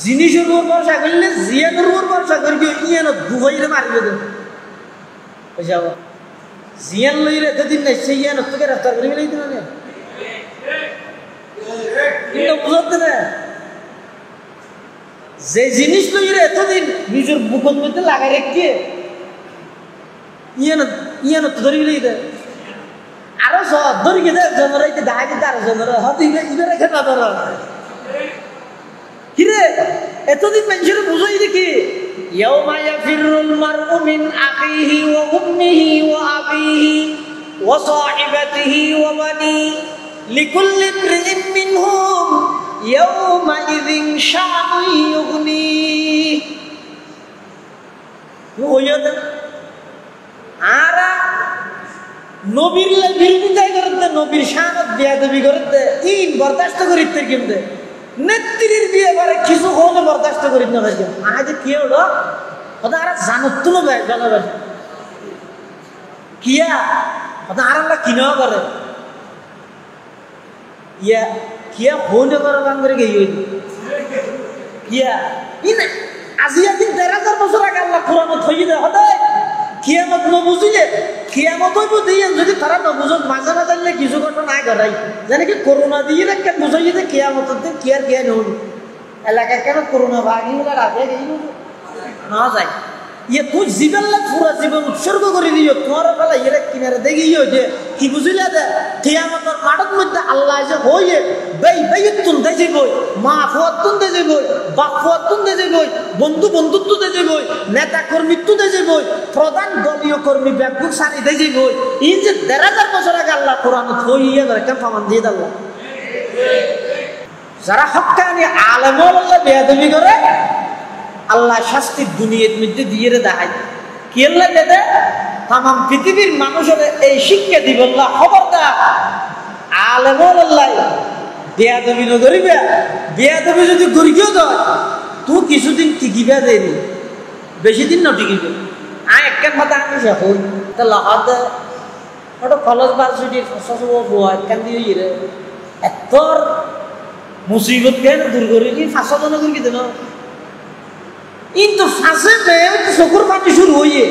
জিনিসের উপর ভরসা করলে জিয়ানের উপর ভরসা করবি ইয়ান দুবাইরে মারিবে দেন বুঝাব জিয়ান লইরে এতদিন নাই সেই ইয়ান তোকে রাস্তা করিবে নাই দিন না কিন্তু বুঝতে না যে জিনিস লইরে এতদিন নিজের বুকের মধ্যে লাগাই রেখে ইয়ান তো ধরিবে নাই দেন আরো সব ধরিয়ে দেয় জনরাইতে দেখা যেতে আরো জনরা হতে ইবেরে খেলা ধরা কিরে এতদিন মানুষের বুঝাই দেখি ইয়াউমা ইয়াফিরুল মারউ মিন আখিহি ওয়া উম্মিহি ওয়া আবিহি ওয়া সাহিবাতিহি ওয়া বানি লিকুল্লি ইমরিইন মিনহুম ইয়াউমা ইযিন শাআনুন ইউগনি ওয়দ আরা নবীর লাইফের বিদায় করতে নবীর শানত বিয়াদবি করতে ইন বরদাস্ত করিতে কিনতে নেত্রীর বিয়ে করে কিছু হলে বরদাস্ত করি না ভাই আজ কি হলো ওটা আর জানত তো না ভাই জানাবেন কিয়া ওটা আর আমরা কিনাও করে ইয়া কিয়া হলে করে বাং করে গিয়ে কিয়া ইন আজিয়া দিন 1000 বছর আগে আল্লাহ কোরআন থই দে হদায় কিয়ামত ন বুঝিলে কিয়ামত হইব দিয়ে যদি তারা ন বুঝত মাঝে না জানলে কিছু ঘটনা না ঘটাই জানে কি করোনা দিয়ে একটা বুঝাই যে কিয়ামতের দিন কি আর জ্ঞান হল এলাকায় কেন করোনা ভাগি বলে রাতে গেছিল না যায় ইয়ে তুই জীবন লাগ পুরা জীবন উৎসর্গ করে দিও তোমার বেলা ইয়ে কিনারে দেখিও যে কি বুঝিলে দে কিয়ামতের মাঠের মধ্যে আল্লাহ যে হইয়ে বেইতুন দে যাবই মা ফুয়াতুন দে যাবই বাপ ফুয়াতুন দে যাবই বন্ধু বন্ধুত্ব দে যাবই নেতা কর্মীত্ব দে যাবই প্রধান দলীয় কর্মী ব্যাপক সারি দে যাবই এই যে 1000 বছর আগে আল্লাহ কোরআন থইয়ে করে কেন প্রমাণ দিয়ে দিল যারা হক্কানি আলেমুল আল্লাহ বেয়াদবি করে আল্লাহ শাস্তি দুনিয়ার মধ্যে দিয়ে দেখায় কি আল্লাহ দেবে তাম পৃথিবীর মানুষের এই শিক্ষা দিব আল্লাহ খবরদার আলেমুল আল্লাহ বেয়াদবি ন করিবে বেয়াদবি যদি গরিকেও দেয় তুই কিছুদিন টিকিবে দেয়নি বেশি দিন ন টিকিবে একখান কথা আমি হই তা লাহাত ওটা কলেজ ভার্সিটির একখান দিয়ে ইয়ে এত মুসিবত কেন দূর করি ফাঁসা জন করি দেন কিন্তু ফাঁসে চকুর পানি শুরু হইয়ে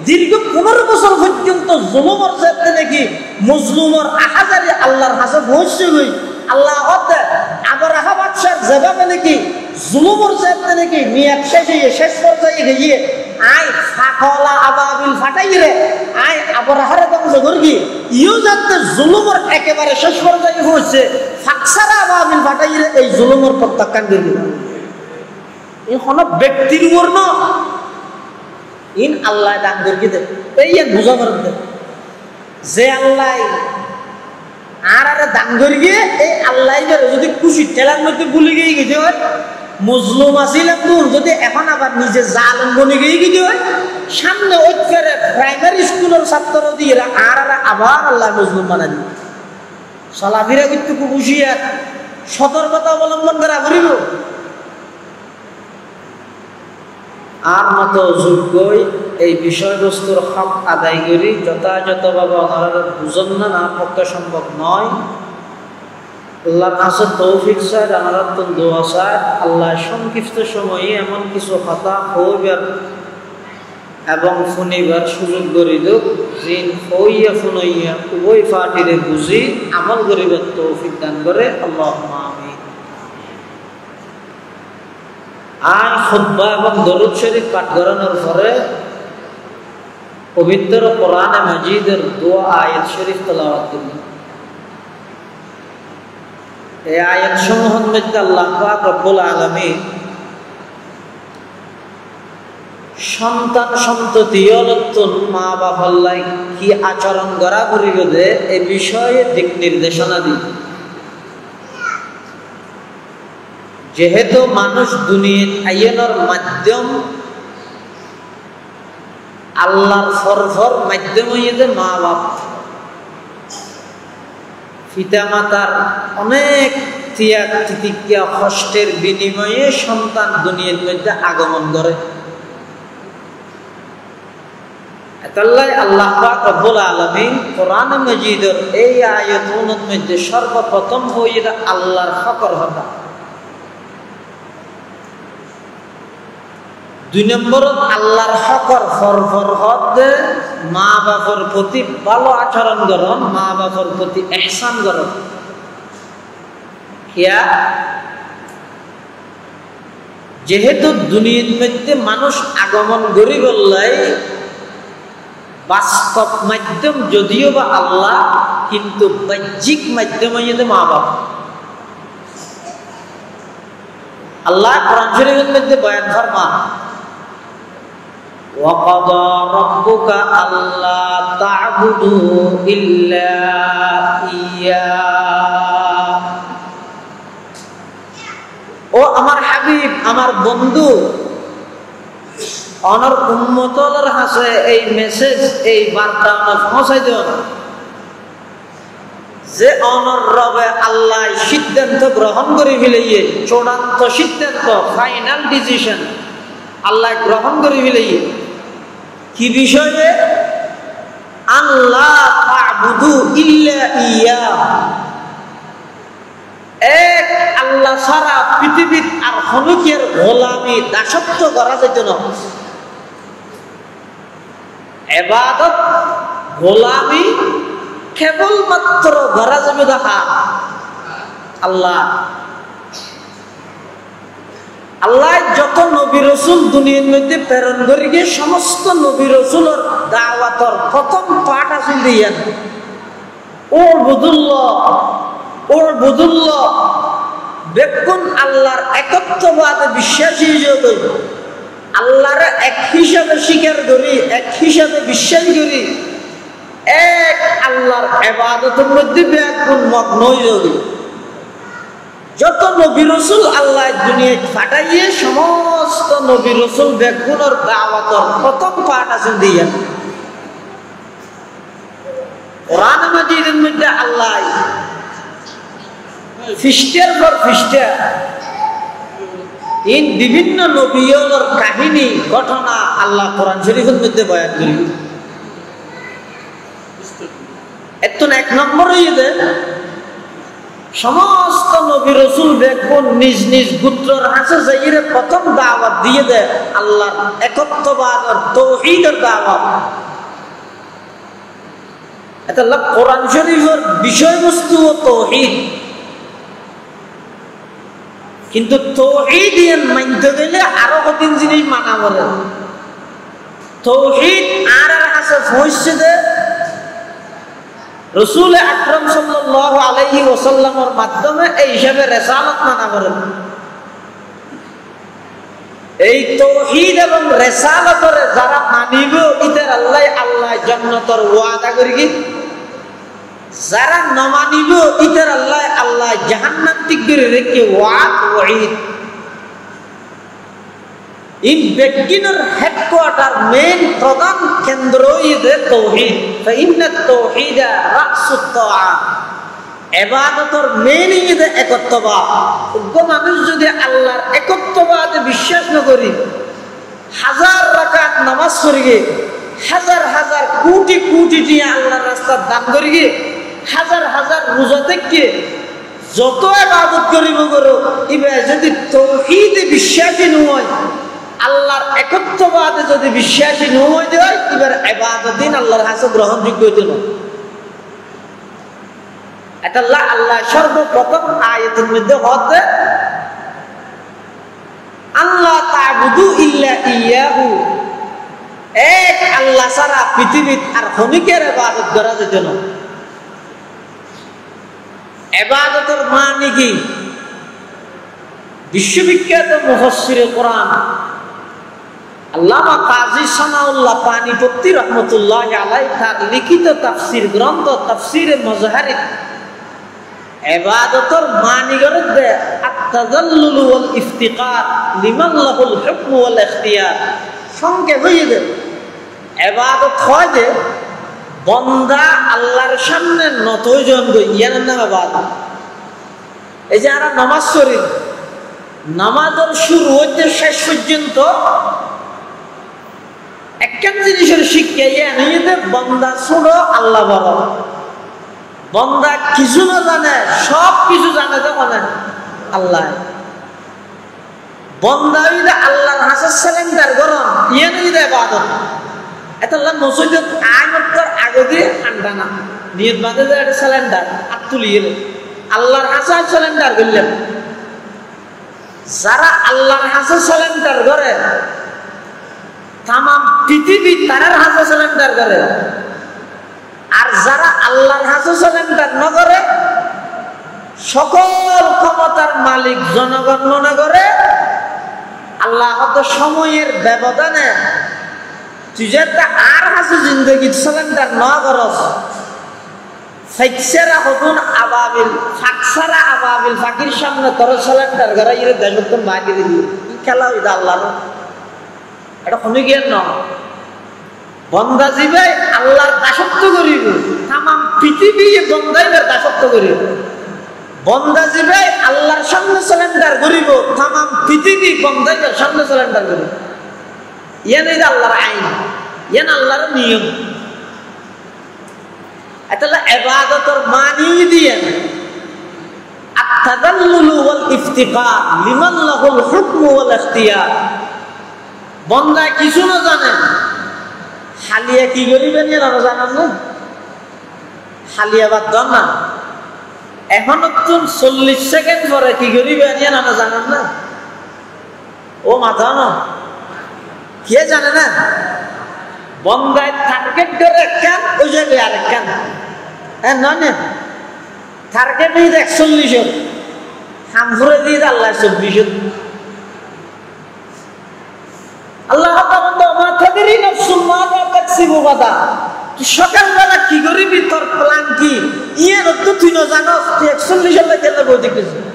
দীর্ঘ 15 বছর পর্যন্ত জুলুমর চাইতে নাকি মজলুমর আহাজারি আল্লাহর হাসে বসে গই আল্লাহ আবার আহা বাদশার জবাবে নাকি জুলুমর চাইতে নাকি মেয়াদ শেষ পর্যায়ে গিয়ে আই ফাকলা আবাবিল ফাটাই রে আই আবার আহারে ধ্বংস করবি ইও যাতে জুলুমর একেবারে শেষ পর্যায়ে হচ্ছে ফাকসারা আবাবিল ফাটাই রে এই জুলুমর প্রত্যাখ্যান করবি এখন ব্যক্তির উপর ন ইন আল্লাহ দান করে দেন এই বুঝা পারেন যে আল্লাহ আর দান করে গিয়ে এই আল্লাহ যদি খুশি ঠেলার মধ্যে ভুলে গিয়ে গেছে হয় মজলুম আসিলাম দূর যদি এখন আবার নিজে জালেম বনে গিয়ে গিয়ে হয় সামনে ওইখানে প্রাইমারি স্কুলের ছাত্র দিয়ে আর আবার আল্লাহ মজলুম বানা দিবে চলাফেরা কিন্তু খুব হুঁশিয়ার সতর্কতা অবলম্বন করা করিব আর মতো যোগ্যই এই বিষয়বস্তুর হক আদায় করি যথাযথভাবে ওনারা বুঝন না পক্ষে সম্ভব নয় আল্লাহর কাছে তৌফিক চাই জানার দোয়া চাই আল্লাহ সংক্ষিপ্ত সময়ে এমন কিছু কথা হইবার এবং শুনিবার সুযোগ করে দিক যিন হইয়া শুনইয়া উভয় পার্টিরে বুঝি আমল করিবার তৌফিক দান করে আল্লাহুম্মা আমিন আর খুতবা এবং দরুদ শরীফ পাঠ করানোর পরে পবিত্র কোরআনে মাজিদের দোয়া আয়াত শরীফ তেলাওয়াত করবেন এই আয়াত সমূহের মধ্যে আল্লাহ পাক রব্বুল আলামিন সন্তান সন্ততি নতুন মা বাবার লাই কি আচরণ করা করিবে এই বিষয়ে দিক নির্দেশনা দিন যেহেতু মানুষ দুনিয়ার আইনের মাধ্যম আল্লাহর ফরফর মাধ্যম হইতে মা বাপ পিতা মাতার অনেক ত্যাগ তিতিক্ষা কষ্টের বিনিময়ে সন্তান দুনিয়ার মধ্যে আগমন করে এতাল্লাই আল্লাহ পাক রব্বুল আলামিন কোরআন মাজিদের এই আয়াতুনের মধ্যে সর্বপ্রথম হইরা আল্লাহর ফকর হতা 2 নম্বর আল্লাহর হকর ফরফর হদ মা বাবার প্রতি ভালো আচরণ করন, মা বাবার প্রতি ইহসান করন। কিয়া যেহেতু দুনিয়ার মধ্যে মানুষ আগমন করি বললাই বাস্তব মাধ্যম যদিও বা আল্লাহ, কিন্তু বাহ্যিক মাধ্যম হইতে মা বাবা। আল্লাহ কোরআন শরীফের মধ্যে বয়ান ফরমান وَقَضَى رَبُّكَ أَلَّا تَعْبُدُوا إِلَّا إِيَّاهُ। ও আমার হাবিব, আমার বন্ধু, অনর উম্মতর কাছে এই মেসেজ, এই বার্তা পৌঁছাই দিও যে অনর রবে আল্লাহ সিদ্ধান্ত গ্রহণ করে ফেলিয়ে, চূড়ান্ত সিদ্ধান্ত, ফাইনাল ডিসিশন আল্লাহ গ্রহণ করে ফেলিয়ে কি বিষয়ে? আল্লাহ তা'বুদু ইল্লা ইয়্যাহ, এক আল্লাহ ছাড়া পৃথিবীর আর হনুকের গোলামি দাসত্ব করা যেত না। ইবাদত গোলামি কেবলমাত্র করা যাবে দেখা আল্লাহ। আল্লাহ যত নবী রসুল দুনিয়ার মধ্যে প্রেরণ করে গিয়ে সমস্ত নবী রসুলের দাওয়াতর প্রথম পাঠ আসিল দিয়েন উবুদুল্লাহ, বেকুন আল্লাহর একত্ববাদে বিশ্বাসী হিসেবে, আল্লাহর এক হিসাবে স্বীকার করি, এক হিসাবে বিশ্বাস করি, এক আল্লাহর ইবাদতের মধ্যে বেকুন মগ্ন হয়ে যাবে। যত নবী রসুল আল্লাহ দুনিয়ায় পাঠাইয়ে সমস্ত নবী রসুল বেকুনের দাওয়াতর প্রথম পাঠ আছে দিয়েন। কোরআন মাজিদের মধ্যে আল্লাহ ফিস্টের পর ফিস্টা ইন বিভিন্ন নবীর কাহিনী ঘটনা আল্লাহ কোরআন শরীফের মধ্যে বয়ান করি। এখন 1 নম্বর হইয়ে সমস্ত নবী রসুল দেখুন নিজ নিজ গোত্রের হাসে যাইরে প্রথম দাওয়াত দিয়ে দেয় আল্লাহর একত্ববাদ আর তাওহীদের দাওয়াত। এটা আল্লাহ কোরআন শরীফের বিষয়বস্তু ও তাওহীদ, কিন্তু তাওহীদ মানতে গেলে আরো কঠিন জিনিস মানা বলে। তাওহীদ আর হাসে পৌঁছে দেয় রাসূল আকরাম সাল্লাল্লাহু আলাইহি ওয়াসাল্লামের মাধ্যমে এই হিসাবে রিসালাত মানা করেন। এই তাওহীদ এবং রিসালাতরে যারা মানিব ইতার আল্লাহ জান্নাতের ওয়াদা করি, যারা না মানিব ইতার আল্লাহ জাহান্নাম থেকে রেখে ওয়াঈদ। ইন ব্যক্তির হেডকোয়ার্টার মেইন প্রধান কেন্দ্র ইদে তাওহীদ। ফাইন্নাত তাওহীদা রাসুত তাআ, ইবাদতের মেইন ইদে একত্ববাদ। উগ্র মানুষ যদি আল্লাহর একত্ববাদে বিশ্বাস না করি, হাজার রাকাত নামাজ পড়ি, হাজার হাজার কোটি কোটি দিয়ে আল্লাহর রাস্তায় দান করি, হাজার হাজার রোজা থেকে যত ইবাদত করিব করো, ইবা যদি তাওহীদে বিশ্বাসী নয়, আল্লাহর একত্ববাদে যদি বিশ্বাসী নয় দেয়, এবার ইবাদতিন আল্লাহর কাছে গ্রহণযোগ্য হইতো না। এটা আল্লাহ সর্বপ্রথম আয়াতের মধ্যে হতে আল্লাহ তা'বুদু ইল্লা ইয়্যাহু, এক আল্লাহ ছাড়া পৃথিবীর আর হনিকের ইবাদত করা যেত না। ইবাদতের মানে কি? বিশ্ববিখ্যাত মুফাসসিরে কোরআন আল্লামা কাজী সানাউল্লাহ পানিপত্তি রহমতুল্লাহি আলাইহি তার লিখিত তাফসীর গ্রন্থ তাফসীরে মাজহারিত ইবাদতের মানি করে দে আত-তাযাল্লুল ওয়াল ইফতিকার লিমান লাহুল হুকম ওয়াল ইখতিয়ার। সংক্ষেপ হয়ে দে ইবাদত হয় যে বান্দা আল্লাহর সামনে নত হয়ে জন ইয়ার নাম ইবাদত। এই যে আমরা নামাজ পড়ি, নামাজের শুরু হইতে শেষ পর্যন্ত একটা জিনিসের শিক্ষা ইয়ে বান্দা ছোড়ো আল্লাহ বড়। বান্দা কিছু না জানে, সব কিছু জানে তো মানে আল্লাহ। বন্দা হইলে আল্লাহর হাসে সিলিন্ডার গরম ইয়ে নিয়ে ইবাদত এটা মসজিদত আইনতর আগে দিয়ে ঠান্ডা না নিয়ত বাঁধে যে এটা সিলিন্ডার আর তুলিয়ে আল্লাহর হাসে সিলিন্ডার করলেন যারা আল্লাহর হাসে সিলিন্ডার করে তাম পৃথিবী তারার হাসে সিলিন্ডার করে আর যারা আল্লাহর হাসে সিলিন্ডার না করে সকল ক্ষমতার মালিক জনগণ মনে করে আল্লাহ হয়তো সময়ের ব্যবধানে তুই যে আর হাসে জিন্দগি সিলিন্ডার না করস ফাইকসারা হতুন আবাবিল ফাকসারা আবাবিল ফাকির সামনে তোর সিলিন্ডার করে ইরে দেশত্ব মাগি দিবি খেলা হইতা আল্লাহ এটা শুনি গিয়ে ন বন্দা জীবে আল্লাহর দাসত্ব করিব তাম পৃথিবী বন্দাইবের দাসত্ব করিব বন্দা জীবে আল্লাহর সামনে সিলিন্ডার করিব তাম পৃথিবী বন্দাইবের সামনে সিলিন্ডার করিব ইয়ান এই আল্লাহর আইন ইয়ান আল্লাহর নিয়ম এটা ইবাদতের মানি দিয়ে আত-তাদাল্লুল ওয়াল ইফতিকার লিমান লাহুল হুকম ওয়াল ইখতিয়ার বন্দা কিছু না জানে হালিয়া কি করিবেন না জানান না হালিয়া বাদ দাও না এখন তুমি 40 সেকেন্ড পরে কি করিবেন না জানান না ও মাথা না কে জানে না বন্দায় টার্গেট ধরে একখান ওই জায়গায় আরেকখান হ্যাঁ নয় না টার্গেট দিয়ে 41 হামফুরে দিয়ে আল্লাহ 24 আল্লাহ সকালবেলা কি করিবি তোর প্ল্যান কি ইয়ে তো তুই না জানো তুই 41 সালে খেলে বই দেখেছিস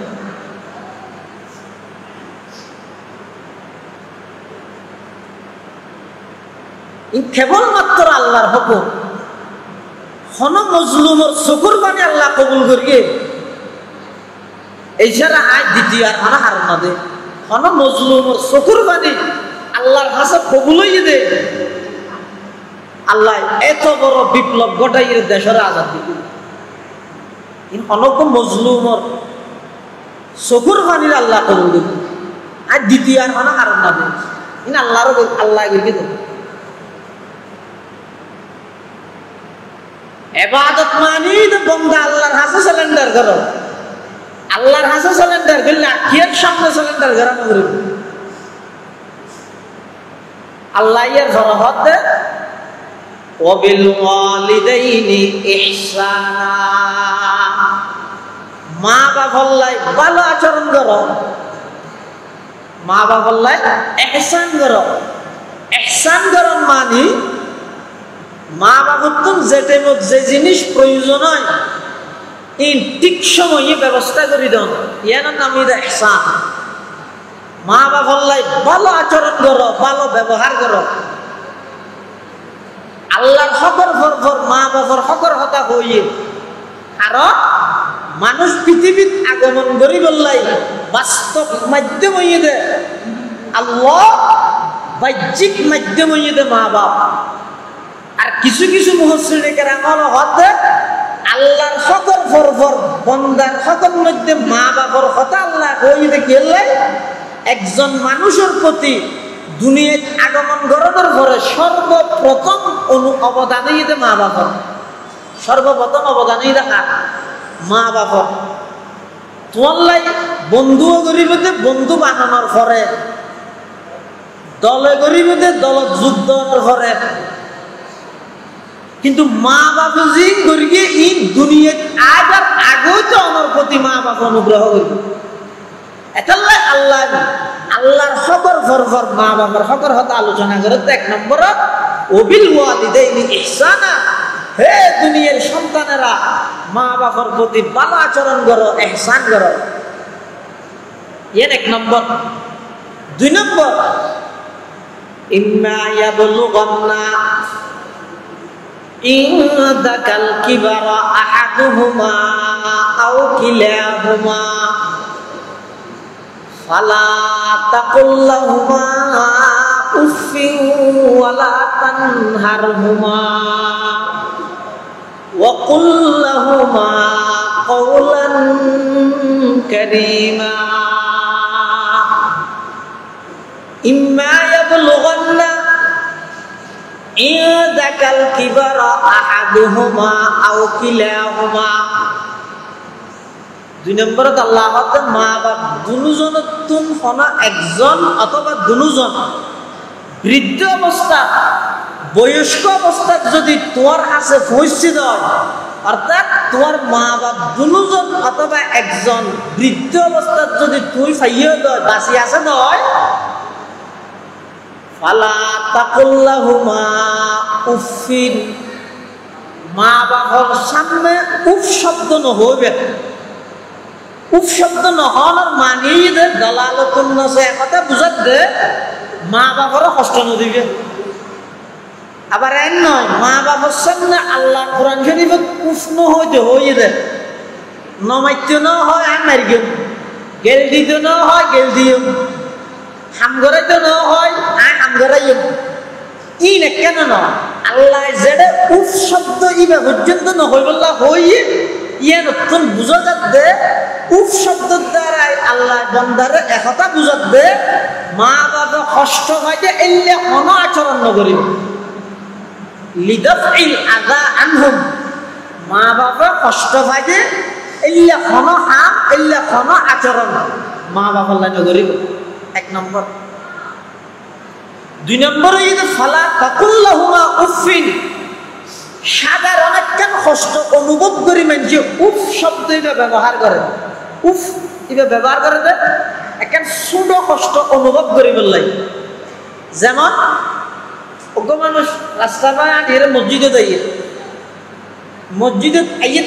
কেবলমাত্র আল্লাহর হুকুম হন মজলুমের চকুর পানি আল্লাহ কবুল করিয়ে এই ছাড়া আয় দ্বিতীয় আর মানে হার না দে হন মজলুমের চকুর পানি আল্লাহর হাসে কবুল হইয়ে দে আল্লাহ এত বড় বিপ্লব ঘটাইয়ে দেশের আজাদি অনক মজলুমের চকুর পানির আল্লাহ কবুল দেবে আর দ্বিতীয় আর মানে হার না দে আল্লাহর আল্লাহ করিয়ে দেবে ইবাদত মানি তো বন্দা আল্লাহর হাসে সিলিন্ডার করো আল্লাহর হাসে সিলিন্ডার করলে আখিয়ার সামনে সিলিন্ডার করানো করিব আল্লাহ এর ফরহত দে ওয়াবিল ওয়ালিদাইনি ইহসানা মা বাবার ভালো আচরণ করো মা বাবার ইহসান করো ইহসান করো মানি মা বাবার যে জিনিস প্রয়োজন হয় এই ঠিক সময়ে ব্যবস্থা করে দেন ইয়ার নাম ইহসান মা বাবার ভালো আচরণ করো ভালো ব্যবহার করো আল্লাহর হকর ফর মা বাবার হকর হতা হইয়ে কারণ মানুষ পৃথিবীত আগমন করি বললাই বাস্তব মাধ্যম হইয়ে দে আল্লাহ বাহ্যিক মাধ্যম হইয়ে দে মা বাপ আর কিছু কিছু মুহসিনের আমল হতে আল্লাহর হকর ফর বন্দার হকর মধ্যে মা বাবার কথা আল্লাহ হইয়ে দে গেলে একজন মানুষের প্রতি দুনিয়ায় আগমন করানোর পরে সর্বপ্রথম অবদানই দে মা বাবা সর্বপ্রথম অবদানই রাখা মা বাবা তোমার বন্ধুও গরিবতে বন্ধু বানানোর পরে দলে গরিবতে দল যুদ্ধ পরে কিন্তু মা বাবা যে গরিবে এই দুনিয়ায় আবার আগেও তো আমার প্রতি মা বাবা অনুগ্রহ করবে এটাল্লাই আল্লাহ আল্লাহর হকর ফর মা বাবার হকর হতে আলোচনা করে তো 1 নম্বর ওবিল ওয়ালিদাইনি ইহসানা হে দুনিয়ার সন্তানেরা মা বাবার প্রতি ভালো আচরণ করো ইহসান করো এর 1 নম্বর 2 নম্বর ইম্মা ইয়াবলুগান্না ইনদাকাল কিবারা আহাদুহুমা আও কিলাহুমা ফালা তাকুল্লাহুমা উফিন ওয়ালা তানহারহুমা ওয়া কুল্লাহুমা কওলান কারীমা ইম্মা ইয়াবলুগান্না ইনদাকাল কিবারা আহাদুহুমা আও কিলাহুমা। 2 নম্বরত আল্লাহ হতে মা বাপ দুজনতুন হনা একজন অথবা দুজন বৃদ্ধ অবস্থা বয়স্ক অবস্থাত যদি তোমার কাছে পৌঁছে দেয়, অর্থাৎ তোমার মা বাপ দুজন অথবা একজন বৃদ্ধ অবস্থাত যদি তুই পাইয়ে দেয় বাঁচি আছে নয়, ফালা তাকুল্লাহুমা উফিন, মা বাবার সামনে উফ শব্দ নহইবে। উফ শব্দ নহনার মানেই দে দলালতুন নসে, কথা বুঝাত দে মা বাবারও কষ্ট নদিবে। আবার এন নয়, মা বাবার সামনে আল্লাহ কোরআন শরীফে উফ নহইতে হইয়ে দে, নমাইতে ন হয় আর মারিগেম, গেল দিতে ন হয় গেল দিম, হাম গড়াইতে ন হয় আর হাম গড়াইম। ই না কেন নয়, আল্লাহ যেটা উফ শব্দ ইবে পর্যন্ত নহই বললা হইয়ে ইয়ে নতুন বুঝা যাত দে উফ শব্দের দ্বারাই আল্লাহ বন্দারে একথা বুঝাত দে মা বাবা কষ্ট হয় যে এলে অন আচরণ নকরিব, লিদাফইল আযা আনহুম, মা বাবা কষ্ট হয় যে এলে অন হাম এলে অন আচরণ মা বাবা লাই নকরিব। 1 নম্বর। 2 নম্বরে যদি ফালা তাকুল্লাহুমা উফিন, সাধারণ একটা কষ্ট অনুভব করি মানুষ উফ শব্দ ব্যবহার করে, উফ এটা ব্যবহার করে দে একটা ছোট কষ্ট অনুভব করি বললাই। যেমন অজ্ঞ মানুষ রাস্তা পায় আটিয়ে মসজিদে যাইয়ে, মসজিদে আইয়ে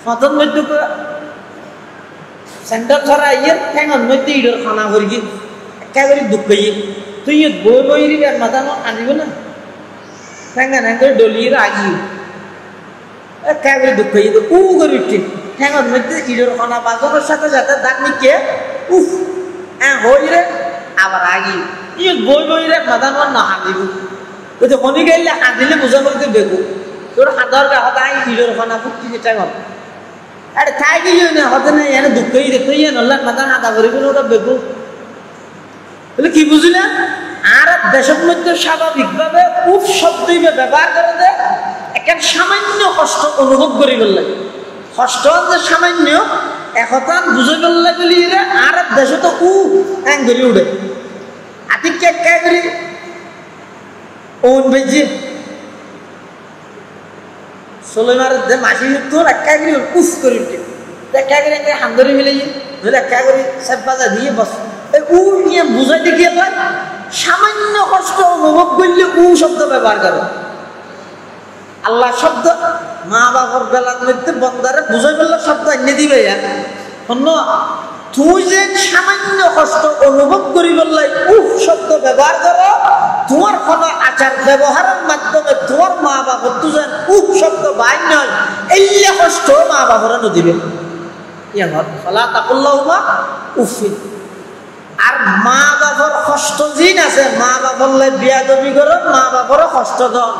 ফতন মধ্যে সেন্টার ছড়া আইয়ে ঠেঙন মধ্যে ইডর খানা করি একেবারে দুঃখ পাইয়ে, তুই বই বই মাথা আনিব না ঠেঙ্গা ঠেঙ্গে ডলিয়ে আগিয়ে একেবারে দুঃখ পাইয়ে উ করে উঠে ঠেঙন মধ্যে ইডর খানা বাজানোর সাথে সাথে দাগ নিকে উফ হই রে আবার আগিয়ে ইয়ে বই বই রে মাথা না হাঁদিব, ওই শনি গাইলে হাঁদিলে বোঝা করতে বেগু তোর হাঁদার গা হতা ইডর খানা ফুটছি ঠেঙন আরে খাই গিয়ে না হতে না এনে দুঃখ রে তুই নল্লা মাথা হাঁদা করিব ওটা বেগু বলে কি বুঝলে। আর দেশের মধ্যে স্বাভাবিকভাবে উফ শব্দ ব্যবহার করে দে একেন সামান্য কষ্ট অনুভব করি বললে, কষ্ট যে সামান্য একথা বুঝে বললে বলি রে আর দেশে তো উ এং ধরে উঠে আতি কে করি ওন বেজি সোলেমার যে মাসি তোর একা করি উফ করে উঠে একা করে একে হাম ধরে মিলে ধরে একা করে সেপ বাজা দিয়ে বস উ নিয়ে বুঝাইতে গিয়ে সামান্য কষ্ট অনুভব করলে উ শব্দ ব্যবহার করে। আল্লাহ শব্দ মা বাবার বেলার মধ্যে বন্দারে বুঝাই বললে শব্দ এনে দিবে অন্য তুই যে সামান্য কষ্ট অনুভব করি বললে উফ শব্দ ব্যবহার করো, তোমার কোনো আচার ব্যবহারের মাধ্যমে তোমার মা বাবার তুই যেন উফ শব্দ বাইর নয় এলে কষ্ট মা বাবারা নদিবে। ফলা তাকুল্লাহুমা উফিন। আর মা বাবার কষ্ট জিন আছে, মা বাবার লাই বিয়াদবি করো, মা বাবারও কষ্ট দাও,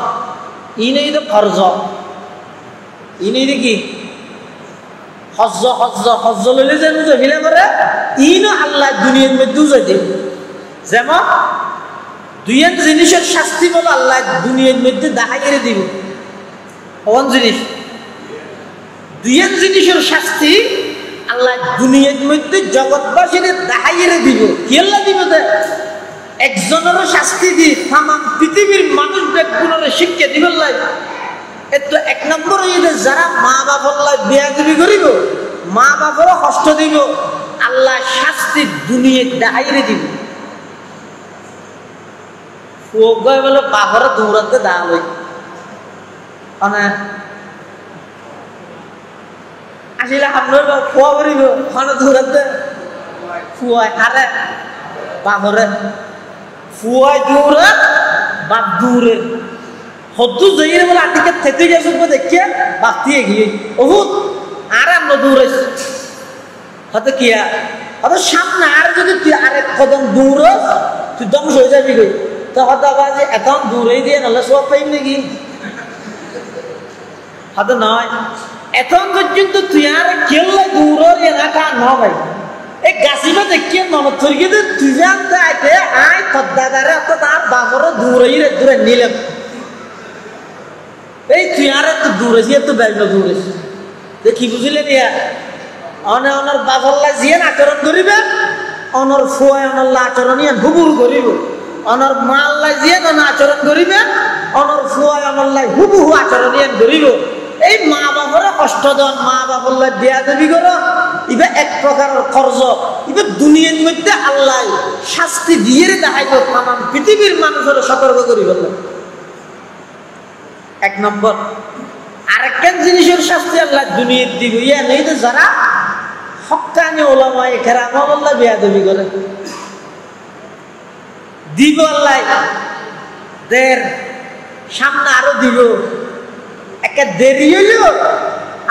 ই নেই তো খরচ, ই নেই কি হজ্জ হজ্জ হজ্জ লইলে যেন জহিলে করে ই না আল্লাহ দুনিয়ার মধ্যে যাই দেব। যেমন 2 জিনিসের শাস্তি বলো আল্লাহ দুনিয়ার মধ্যে দেখাইয়ে দিব। কোন জিনিস? 2 জিনিসের শাস্তি আল্লাহ দুনিয়ার মধ্যে জগৎবাসীর দেখাইয়ে দিব। কি আল্লাহ দিব? একজনেরও শাস্তি দি তাম পৃথিবীর মানুষ ব্যক্তিগুলোর শিক্ষা দিব। এত 1 নম্বর যারা মা বাবার বেয়াদবি করিব, মা বাবারও কষ্ট দিব, আল্লাহ শাস্তি দুনিয়ায় দেখাইয়ে দিব। বলে বাবার দৌড়াতে দেওয়া লই মানে আসলে আপনার খোয়া করিব ওখানে দৌড়াতে ফুয়ায় আরে বাবরে ফুয়ায় দৌড়ে বাপ দৌড়ে হদ্দু যাইয়ে বলে আটিকে থেতে গেছে দেখিয়ে বাতিয়ে গিয়ে বহুত আর আমরা দৌড়াইছি হয়তো কি হয়তো সামনে আর যদি তুই আরেক কদম দৌড়স তুই ধ্বংস হয়ে যাবি গই তো হয়তো আবার যে এখন দৌড়াই দিয়ে নাহলে সব পাইম নাকি হয়তো নয়। এখন পর্যন্ত তুই আর কেল্লা দৌড় এলাকা ন ভাই এই গাছিবা দেখিয়ে মনত থরি তুই জানতে আইতে আয় তদ্দাদারে অত তার বামরে দূরে নিলাম এই তুই আর এত দূরেছি এত ব্যাগ দূরেছি দেখি বুঝলে দিয়া অনার বাফল্লা জিয়ে আচরণ করিবে অনর ফুয়ায় অনল্লা আচরণ ইয়ান হুবুল করিব অনর মা আল্লাহ জিয়ে অন আচরণ করিবে অনর ফুয়ায় অনল্লাহ হুবহু আচরণ ইয়ান করিব এই মা বাপরে কষ্ট দেন মা বাপল্লাহ বিয়া দেবী করো ইবে এক প্রকারের কর্জ ইবে দুনিয়ার মধ্যে আল্লাহ শাস্তি দিয়ে দেখাইব তামাম পৃথিবীর মানুষের সতর্ক করি বললেন এক নম্বর আরেকটা জিনিসের শাস্তি আল্লাহ দুনিয়ার দিব ইয়া নেই তো যারা হক্কানি ওলামায়ে কেরাম আল্লাহ বেয়াদবি করে দিব আল্লাহ দের সামনে আরো দিব একটা দেরি হইল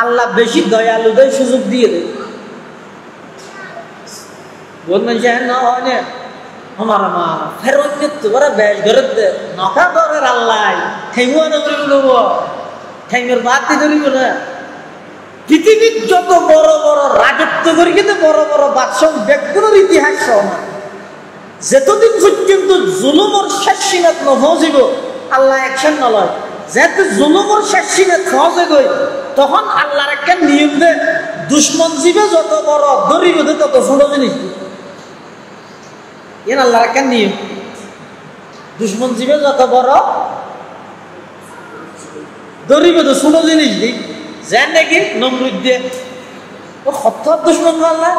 আল্লাহ বেশি দয়ালুদের সুযোগ দিয়ে দেবে বলবেন যে না হয় না আমার মা ফেরত তো বড় বেশ ঘরে দে নখা দরের আল্লাহ ঠেঙ্গুয়া নগরী বলব ঠেঙ্গুর বাদ দিয়ে ধরিব না পৃথিবীর যত বড় বড় রাজত্ব করি কিন্তু বড় বড় বাদশাহ ব্যক্তির ইতিহাস সমান যতদিন পর্যন্ত জুলুমর শেষ সীমাত নপৌঁছিব আল্লাহ অ্যাকশন নলয় যেহেতু জুলুমর শেষ সীমাত পৌঁছে গই তখন আল্লাহর একটা নিয়ম দে দুশ্মন জীবে যত বড় ধরিব তত ছোট জিনিস এর আল্লাহর একটা নিয়ম দুশ্মন জীবে যত বড় ধরিব তো ছোট জিনিস দিই যেন নাকি নমরুদ দিয়ে ও সত্তর দুশ্মন আল্লাহ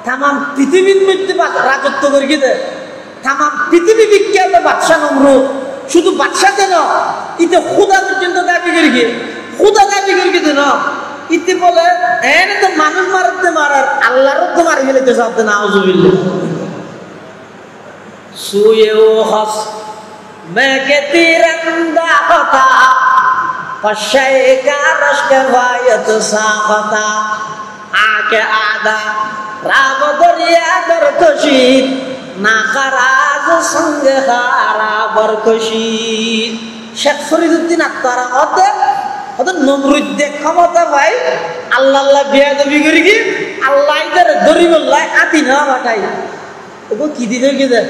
তামাম পৃথিবীর মধ্যে রাজত্ব করি দে তামাম পৃথিবী বিখ্যাত বাদশাহ নমরুদ শুধু বাদশাহ দেন ইতে খুদা পর্যন্ত দাবি করি গিয়ে খুদা দাবি করি গিয়ে দেন ইতে বলে এনে তো মানুষ মারতে মারার আল্লাহরও তো মারি ফেলে সাথে না আউযুবিল্লাহ সুয়েও হস মেকে তিরন্দা কথা पश्चय का रश्क वायत साखता आके आदा राम दरिया दर कशीद नाखराज संग खारा बरकशीद शेख फरीदुद्दीन আত্মারা হতে নমরুদ দে ক্ষমতা ভাই আল্লাহ আল্লাহ বিয়া দেবী করি কি আল্লাহ ইদার দরিবল্লাহ আতি না বাটাই ওগো কি দিবে কি দে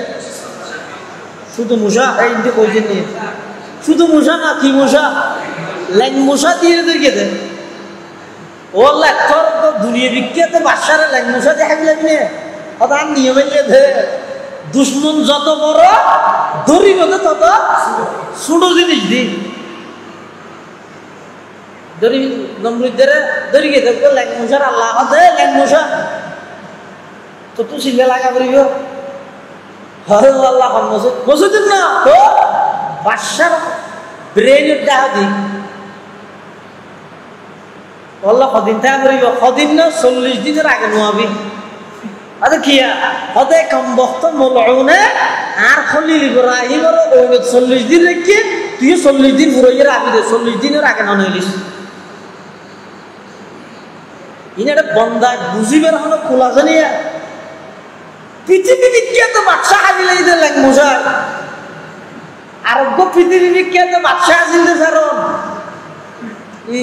শুধু মুসা এই যে কইছেন নি শুধু মুসা না কি মুসা ল্যাং মুসা দিয়ে দেখে দেন ও আল্লাহ তোর তো দুনিয়া বিখ্যাত বাদশারা ল্যাং মুসা দেখা গেলেন নে ওটার নিয়মে দে দুশ্মন যত বড় ধরিব তত ছোট জিনিস দি ধরি নমরুদের ধরি গে দেখো ল্যাং মুসার আল্লাহ দে ল্যাং মুসা তো তুই সিলে লাগা করিব হরে আল্লাহ মসজিদ মসজিদ না তো বাদশার ব্রেনের দেখা দি আল্লাহ কদিন তা করিব কদিন না 40 দিনের আগে নোয়াবি আচ্ছা কিয়া হতে কম বক্ত মলউনে আর খলিল ইব্রাহিম আর ওই 40 দিন রেখে তুই 40 দিন পুরো এর আগে 40 দিনের আগে না নইলিস ইনারে বন্দা বুঝিবার হলো খোলা জানিয়া পৃথিবী বিখ্যাত বাদশা হাজিলাই দে লাগ মজা আরব পৃথিবী বিখ্যাত বাদশা হাজিল দে ফেরন ই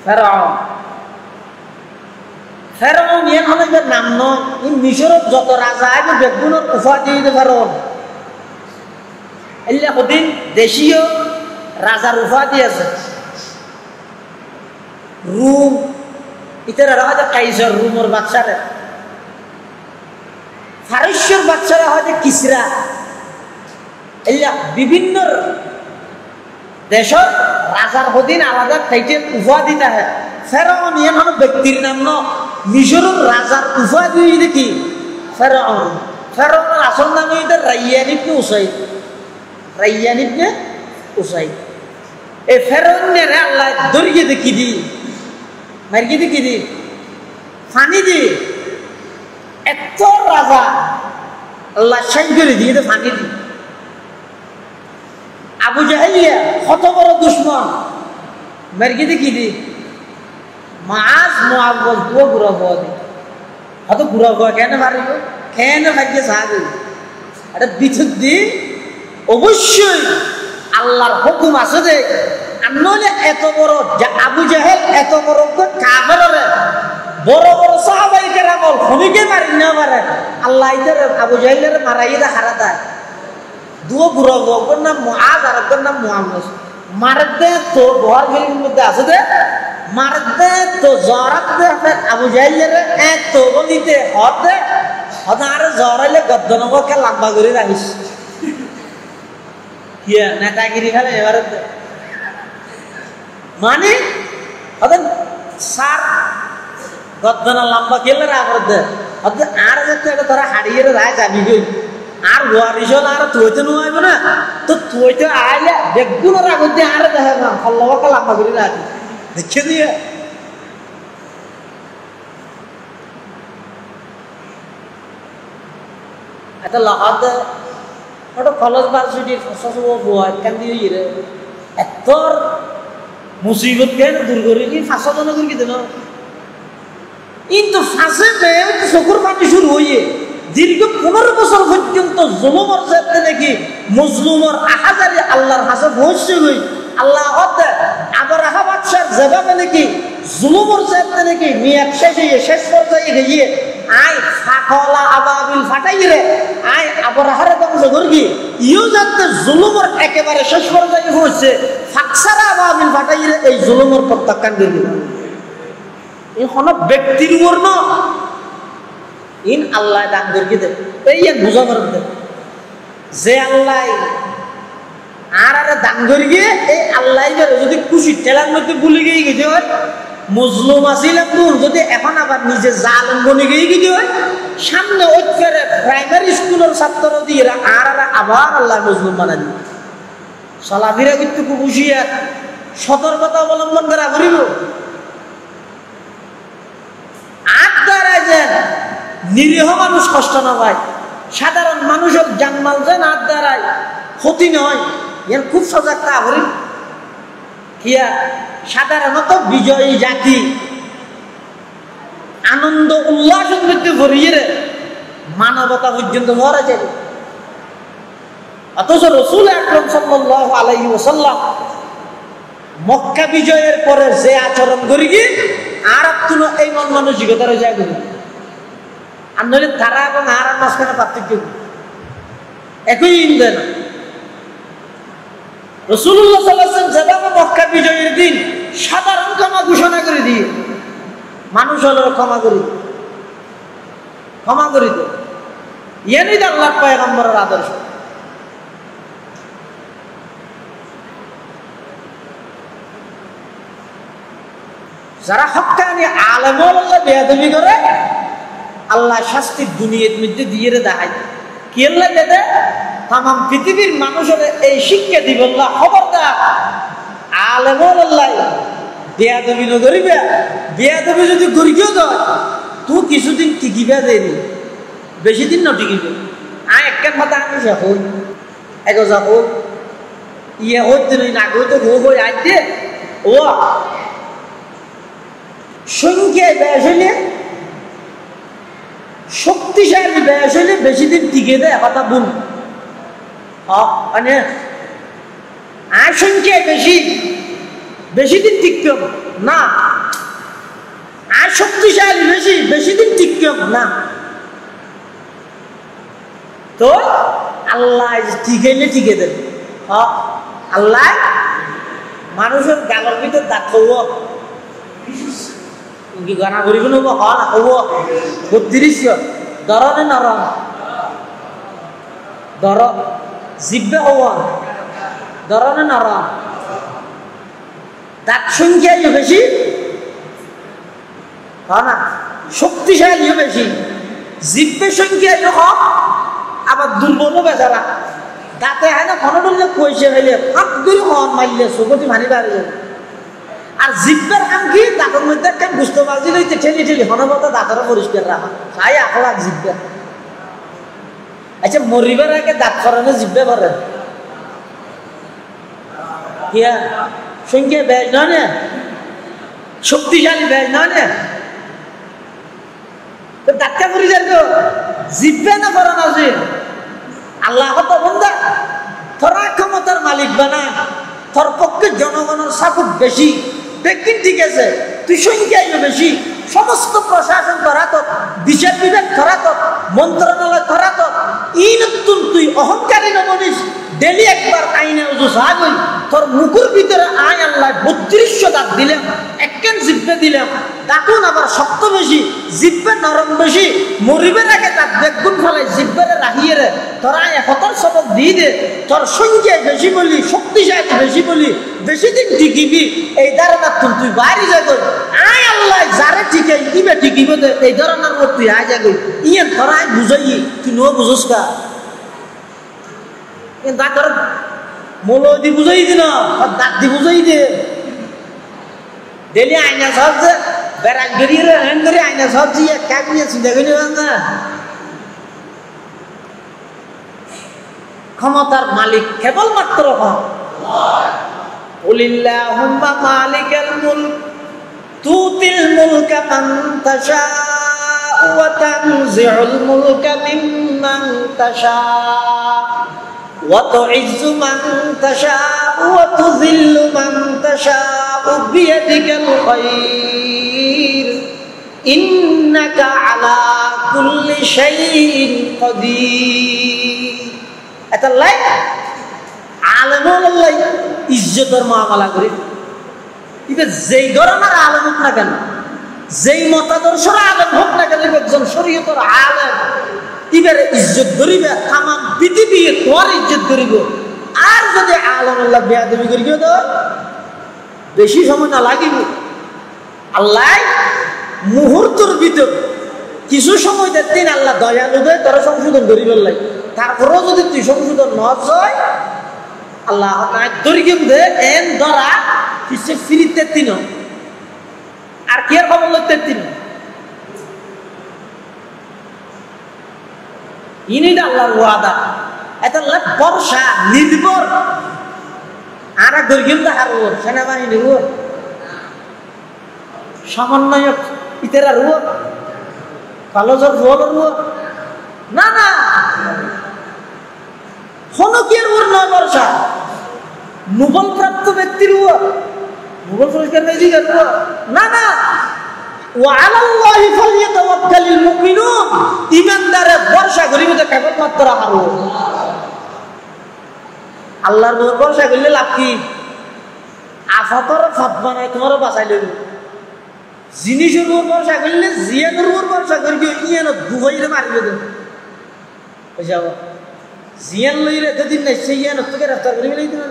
ফেরাউন ফেরাউন ইয়ান হলে নাম নয় এই মিশরের যত রাজা আছে বেগুনের উপাধি দিতে ফেরাউন এল্লা কদিন দেশীয় রাজার উপাধি আছে রুম ইতারা রাজা কাইসার রুমের বাদশারে ফারস্যের বাদশারা হয় কিসরা এল্লা বিভিন্ন দেশের রাজার হদিন আলাদা টাইটেল উপাধি থাকে ফেরাউন এমন ব্যক্তির নাম ন মিশরের রাজার উপাধি দেখি ফেরাউন ফেরাউনের আসল নাম হইতে রাইয়ান ইবনে উসাইদ রাইয়ান ইবনে উসাইদ এই ফেরাউনের আল্লাহ দরিয়ে দেখি দি মারিয়ে দেখি দি ফানি দি এত রাজা আল্লাহ সাইজ করে দিয়ে ফানি দি আবু জাহেলিয়া কত বড় দুশ্মন মারিয়ে দেখি দি মাছ মুআব্বাদ দো গুরা হওয়া দি হয়তো গুরা হওয়া কেন মারিব কেন ভাগ্যে সাহায্য এটা বিদ্যুৎ দি অবশ্যই আল্লাহর হুকুম আছে যে আর নইলে এত বড় আবু জাহেল এত বড় কাফের বড় বড় সাহাবাই কেরামল খনিকে মারি না পারে আল্লাহ ইদের আবু জাহিলের মারাইদা হারা দেয় দুও বুড়ো বকর নাম মুআজ আর একর নাম মুহাম্মদ মারদে তো বহর ফিল্মের মধ্যে আছে দে মারদে তো জরাত দে আবু জাহিলের এক তো বলিতে হতে হদার জরাইলে গদ্দনবকে লম্বা করে রাখিস কিয়া নেতাগিরি খালে এবারে মানে হদন সার গদ্দনা লম্বা কেলে রাখর দে হদ আর যেতে তোরা হাড়িয়ে রায় যাবি গই আর ওয়ারিশন আর তুইতে নইব না তো তুইতে আইলে বেগুন রাখর দে আর দেখে না ফল্লবকে লম্বা করে রাখি দেখে দিয়ে এটা লাহাদ ওটা কলেজ ভার্সিটির ফসল বয় কেন দিয়ে রে এত মুসিবত কেন দূর করে কি ফাঁসা জন করে কি দিল কিন্তু ফাঁসে চকুর পানি শুরু হইয়ে দীর্ঘ 15 বছর পর্যন্ত জুলুমর যাতে নাকি মজলুমর আহাজারি আল্লাহর হাসে বসে গই আল্লাহ হতে আবার আহা বাদশার জবাবে নাকি জুলুমর যাতে নাকি মিয়াদ শেষ পর্যায়ে গিয়ে আয় ফাকলা আবাবিল ফাটাই রে আয় আবার আহারে ধ্বংস করগি ইও যাতে জুলুমর একেবারে শেষ পর্যায়ে হচ্ছে ফাকসারা আবাবিল ফাটাই রে এই জুলুমর প্রত্যাখ্যান করবি এই কোন ব্যক্তির উপর না ইন আল্লাহ দান করকে দে এই বুঝা পারবে দে যে আল্লাহ আর দান করিয়ে এই আল্লাহ যদি খুশি ঠেলার মধ্যে ভুলে গিয়ে গেছে হয় মজলুম আসিলাম যদি এখন আবার নিজে জালেম বনে গিয়ে গেছে হয় সামনে ওইখানে প্রাইমারি স্কুলের ছাত্র দিয়ে আর আবার আল্লাহ মজলুম বানা দিবে চলাফেরা কিন্তু খুব হুঁশিয়ার সতর্কতা অবলম্বন করা করিব নিরীহ মানুষ কষ্ট না পায় সাধারণ মানুষের জানমাল যেন হাত দ্বারায় ক্ষতি নয় এর খুব সজাগ তা করি কিয়া সাধারণত বিজয়ী জাতি আনন্দ উল্লাসের মধ্যে ভরিয়ে মানবতা পর্যন্ত মরা যাবে অথচ রাসূল আকরাম সাল্লাল্লাহু আলাইহি ওয়াসাল্লাম মক্কা বিজয়ের পরে যে আচরণ করি কি আর আপনি এই মন মানসিকতার জায়গা আর নইলে তারা এবং আর মাঝখানে পার্থক্য একই ইন্ধন রাসূলুল্লাহ সাল্লাল্লাহু আলাইহি ওয়াসাল্লাম যেভাবে মক্কা বিজয়ের দিন সাধারণ ক্ষমা ঘোষণা করে দিয়ে মানুষ হলো ক্ষমা করে দে ইয়ানি আল্লাহর পয়গম্বরের আদর্শ যারা হক্কানি আলেম আল্লাহ বেয়াদবি করে আল্লাহ শাস্তি দুনিয়ার মধ্যে দিয়ে দেখায় কি আল্লাহ দেবে তাম পৃথিবীর মানুষের এই শিক্ষা দিব আল্লাহ খবরদার আলেম আল্লাহ বেয়াদবি নকরিবে বেয়াদবি যদি করিও দেয় তুই কিছুদিন টিকিবে দেয়নি বেশি দিন ন টিকিবে একটা কথা আমি যাবো এগো যাবো ইয়ে হচ্ছে না হইতে হই আইতে ও সংখ্যায় ব্যয় হইলে শক্তিশালী ব্যয় হইলে বেশি দিন টিকে দেয় কথা বল মানে আর সংখ্যায় বেশি দিন টিকতে না আর শক্তিশালী বেশি দিন টিকতে না তো আল্লাহ টিকাইলে টিকে দেবে আল্লাহ মানুষের গালের ভিতর দেখব কি গানা করিব নব হল হব 32 দরনে নরম দর জিব্বে হওয়া দরনে নরম দাঁত সংখ্যা বেশি না শক্তিশালী বেশি জিব্বে সংখ্যা কম আবার দুর্বলও বেচারা দাঁতে হয় না কোনো ডলে কইছে হইলে ফাঁক করে হন মারলে চকতি মানি পারে আর জিব্বের কাম কি দাঁতের মধ্যে একটা বুঝতে পারছি লইতে ঠেলি হনবতা দাঁতেরও পরিষ্কার রাখা তাই আখলাক জিব্বে আচ্ছা মরিবার আগে দাঁত ফরানো জিব্বে ভরে কিয়া সংখ্যা বেশ নয় না শক্তিশালী বেশ নয় না তো দাঁতটা করি যাই তো জিব্বে না ফরানো আছে আল্লাহ কত বন্ধা তোরা ক্ষমতার মালিক বানা তোর পক্ষে জনগণের সাপোর্ট বেশি ঠিক আছে তুই সংখ্যায় বেশি সমস্ত প্রশাসন করাত বিচার বিভাগ করাত মন্ত্রণালয় করাত ই নতুন তুই অহংকারী নবনিস ডেলি একবার আইনে উজু সাগই তোর মুখের ভিতরে আয় আল্লাহ 3200 দাঁত দিলাম একখান জিব্বে দিলাম দাঁতুন আবার শক্ত বেশি জিব্বে নরম বেশি মরিবের আগে তার বেগুন ফলাই জিব্বেরে রাখিয়ে রে তোর আয় 71 সবক দিয়ে দে তোর সংখ্যায় বেশি বলি শক্তিশালী বেশি বলি বেশি দিন টিকিবি এই ধারণা তুই বাইরে যাগো আয় আল্লাহ যারে টিকে ইবে টিকিব এই ধরনের তুই আয় যাগো ইয়েন তোর আয় বুঝাই তুই নো বুঝোস কা ডাক্তার মৌলদি বুঝাই দিন দাদি বুঝাই দে ডেলি আয়না সবছে বেড়াক বেরিয়ে হ্যান করে আয়না সবজি কাবিয়ে চিন্তা করি না ক্ষমতার মালিক কেবলমাত্র হন কুলিল্লাহুম্মা মালিকাল মুলক তুতিল মুলকা মান তাশাউ ওয়া তানজিউল মুলকা মিম্মান তাশাউ ওয়া তুইজ্জু মান তাশাউ ওয়া তুযিল্লু মান তাশাউ বিয়াদিকাল খায়র ইন্নাকা আলা কুল্লি শাইইন কাদির এটা লাইক আলেমুল্লাহ ইজ্জতের মুআমালা করে ইবে যেই ধরনের আলেম হোক না কেন যেই মতাদর্শের আলেম হোক না কেন একজন শরীয়তের আলেম ইবের ইজ্জত করিবে তাম পৃথিবী তোর ইজ্জত করিব আর যদি আলেমুল্লাহ বেয়াদবি করি তো বেশি সময় না লাগিব আল্লাহ মুহূর্তের ভিতর কিছু সময় দিন আল্লাহ দয়ালু দেয় তোরা সংশোধন করিবার লাগে তারপরেও যদি তুই সংশোধন ন হয় আল্লাহ দরিগম দে এন ধরা কিসে ফিরিতে তিন আর কি আর খবর লইতে তিন ইনিটা আল্লাহর ওয়াদা এটা আল্লাহ ভরসা নির্ভর আর এক দরিগম দেখার ওর সেনাবাহিনীর ওর সমন্বয়ক ইতেরার ওর কালোজর ফলের ওর না না হনকের ওর নয় ভরসা নোবেল প্রাপ্ত ব্যক্তির ওর নোবেল পুরস্কার পেয়েছি না না ওয়ালাল্লাহি ফালইয়াতাওয়াক্কালিল মুমিনুন ঈমানদারে ভরসা করিবে তো কেবলমাত্র আল্লাহ আল্লাহর উপর ভরসা করলে লাভ কি আফাতর ফাতবা নাই তোমার বাঁচাই লইব জিনিসের উপর ভরসা করলে জিয়ানের উপর ভরসা করিবে ইয়ান দুবাইরে মারিবে তো বুঝাব জিয়ান লইলে এতদিন নাই সেই ইয়ান তোকে গ্রেফতার করিবে লইতে না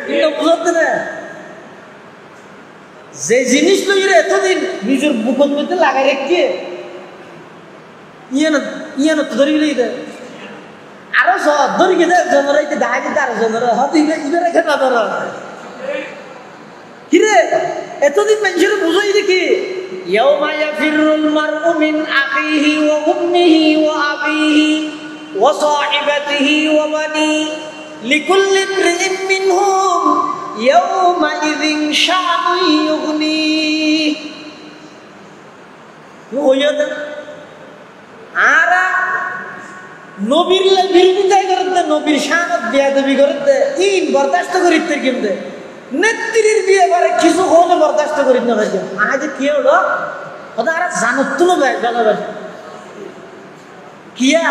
কিন্তু বুঝতে না যে জিনিস লইলে এতদিন নিজের বুকের মধ্যে লাগাই রেখে ইয়ান তো ধরিবে লইতে আরো ধরি গেছে জনরাইতে দেখা যেতে আরো জনরা হতে ইবে রেখে না ধরা কিরে এতদিন মানুষের বুঝাই দেখি ইয়াউমা ইয়াফিরুল মারউ মিন আখিহি ওয়া উম্মিহি ওয়া আবিহি ওয়া সাহিবাতিহি ওয়া বানি লিকুল্লি ইমরিইন মিনহুম ইয়াউমা ইযিন শাআনুন ইউগনি ওয়াদ আরা নবীর বিরোধিতা করতে নবীর শানত বেয়াদবি করতে ইন বরদাস্ত করিতে কিনতে নেত্রীর বিয়ে করে কিছু হলে বরদাস্ত করি না ভাই আজ কি হলো ওটা আর জানত তুলো বেলা কিয়া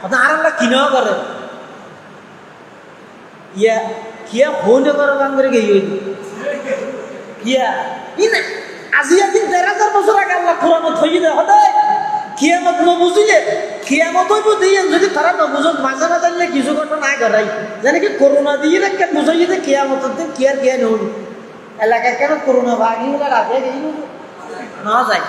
ওটা আর আল্লাহ কিনা করে ইয়া কিয়া হলে করে কাম করে গিয়ে কিয়া ইন আজিয়া দিন 1000 বছর আগে আল্লাহ কোরআন থই দে হদায় কিয়ামত ন বুঝিলে কিয়ামত হইব দিয়ে যদি তারা ন বুঝত মাঝে না জানলে কিছু ঘটনা না ঘটাই জানে কি করোনা দিয়ে একটা বুঝাই যে কিয়ামত দিন কি আর জ্ঞান হল এলাকায় কেন করোনা ভাগি হলে রাখে গেই না যায়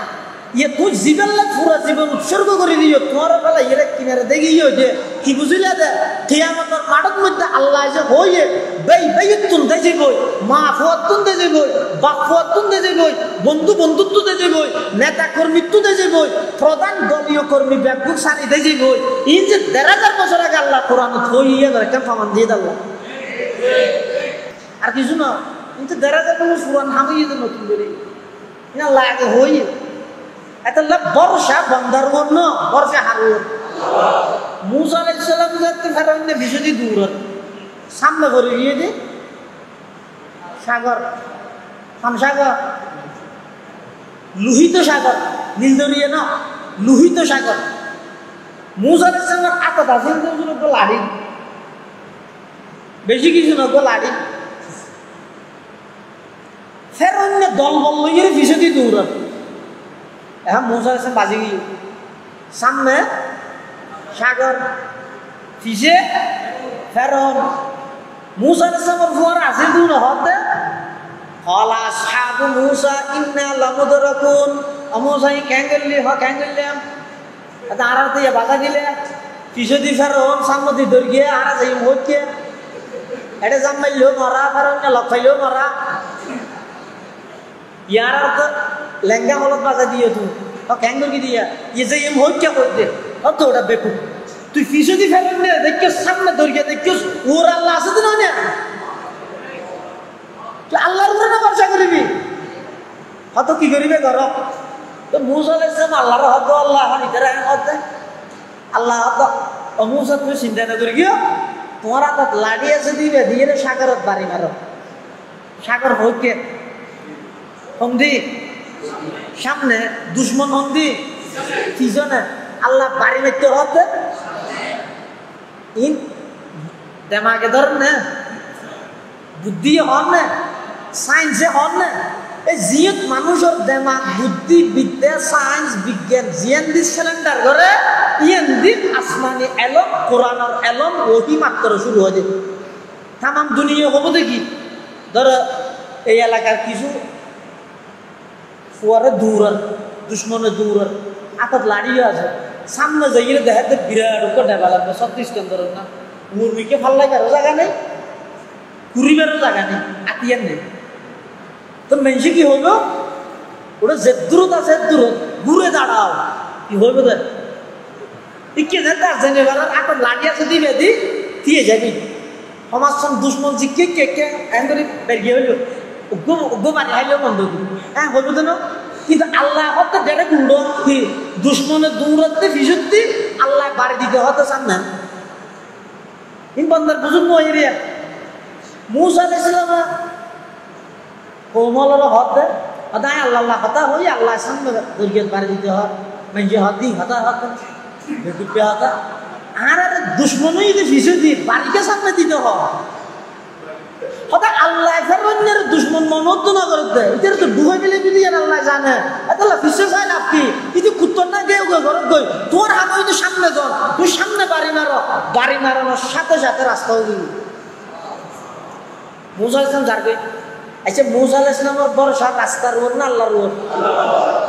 ইয়ে তুই জীবনলা পুরা জীবন উৎসর্গ করে দিও তোমার বেলা এরা কিনারে দেখিও যে কি বুঝিলে দে কিয়ামতের মাঠের মধ্যে আল্লাহ যে হইয়ে বেইতুন দে যাবই মা ফুয়াতুন দে যাবই বাপ ফুয়াতুন দে যাবই বন্ধু বন্ধুত্ব দে যাবই নেতা কর্মীত্ব দে যাবই প্রধান দলীয় কর্মী ব্যাপক সারি দে যাবই এই যে 1000 বছর আগে আল্লাহ কোরআন থইয়ে ধরে কেন প্রমাণ দিয়ে দিল আর কিছু না কিন্তু 1000 বছর কোরআন হামিয়ে দে নতুন করে না লাগে হইয়ে এটা বর্ষা বন্ধার ন বর্ষা হারুর মুসা আলাইহিস সালাম যাতে ফেরাউনের বিশুদ্ধি দূর সামনে করে গিয়ে যে সাগর সাগর লোহিত সাগর, নীল দরিয়া না, লোহিত সাগর। মুসা আলাইহিস সালামের আতত আছে লাড়ি, বেশি কিছু না লাড়ি। ফেরৌন দল বল লইয়ে পিছু দিয়ে দৌড়ান। এখন মুসা আলাইহিস সালাম বাজি গিয়ে সামনে সাগর, পিছে ফেরৌন। মুসা আলাইহিস সালামের ফুয়ার আছে দূর হতে কলা আসহাবু মুসা ইন্না লামুদরাকুন। মুসা ক্যাঙ্গেললি ক্যাঙ্গেললাম এটা আরাতে বাধা দিলে পিছু দি ফেরৌন সামনে দি দৌড় গিয়ে আরা যাই হচ্ছে এটা জামাইলেও মরা, ফেরৌন লক্ষাইলেও মরা। ইয়ার আর তো লেঙ্গা হলত বাজা দিয়ে তুই ক্যাঙ্গল কি দিয়া ইয়ে যে এম হচ্ছে করতে অত ওটা বেকু তুই পিছু দি ফেরৌন নে দেখছ সামনে দৌড় গিয়ে দেখছ ওর আল্লাহ আছে তো না, তুই আল্লাহর উপরে না ভরসা করিবি, হত কি করিবে ঘর। তো মুসা আলাইহিস সালাম আল্লাহর হক আল্লাহ ইতারা হক আল্লাহ হক। ও মুসা তুই চিন্তা না করি গিয়ে তোমার হাত লাড়ি আছে দিবে দিয়ে সাগরত বাড়ি মারো। সাগর হইকে হন্দি সামনে, দুশ্মন হন্দি পিছনে, আল্লাহ বাড়ি মারতে হতে ইন দেমাগে ধর না, বুদ্ধি হন না, সায়েন্সে হন না। এই জিয়ত মানুষের দেমাগ, বুদ্ধি, বিদ্যা, সায়েন্স, বিজ্ঞান জিয়ান দি সিলিন্ডার করে ইয়ান দিন আসমানি এলম, কোরআনের এলম ওহি মাত্র শুরু হয়ে যাবে। তামাম দুনিয়া হবো দেখি ধরো এই এলাকার কিছু ফুয়ারে দূরের দুশ্মনের দূরের আতাত লাড়িয়ে আছে, সামনে যাইলে দেখাতে বিরাট উপর ঢেবা লাগবে। ছত্রিশ কেন্দ্র না মুরগিকে ভাল লাগারও জায়গা নেই, ঘুরিবারও জায়গা নেই, আতিয়ার নেই। তো মেনসি কি হইব ওটা যে দূরত আছে দূরত ঘুরে দাঁড়াও কি হইব দেখ কে এবার আতত লাড়ি আছে দিবে দি দিয়ে যাবি সমাজ দুশ্মন জিকে কে কে এন করে বেরিয়ে হইল উগ্র বাড়ি হাইলেও বন্ধ হ্যাঁ হইব তো না। কিন্তু আল্লাহ হতে ডেরে গুঁড়ো কি দুশ্মনের দৌড়াতে ফিসুতি আল্লাহ বাড়ি দিতে হতে চান না ইন বন্দার বুঝুন এরিয়া। মুসা আলাইহিস সালাম কোমলের হতে সদায় আল্লাহ হতা হই আল্লাহ সামনে দুর্গের বাড়ি দিতে হয় মেঞ্জে হতি হতা হতা বেকুপে হতা আর দুশ্মনই যদি ফিসুতি বাড়িকে সামনে দিতে হয় হতা আল্লাহ ফেরনের দুশ্মন মনত না করতে এটার তো ডুবে গেলে যদি আল্লাহ জানে এটা ফিসে চাই আপনি কিন্তু কুত্তর না গেও ঘরত গই তোর হাত হইতে সামনে জন তুই সামনে বাড়ি মারানোর সাথে সাথে রাস্তা হয়ে গেল। মুসা আলাইহিস সালাম যার গই আচ্ছা মুসা আলাইহিস সালামের ভরসা রাস্তার ওর না আল্লাহর ওর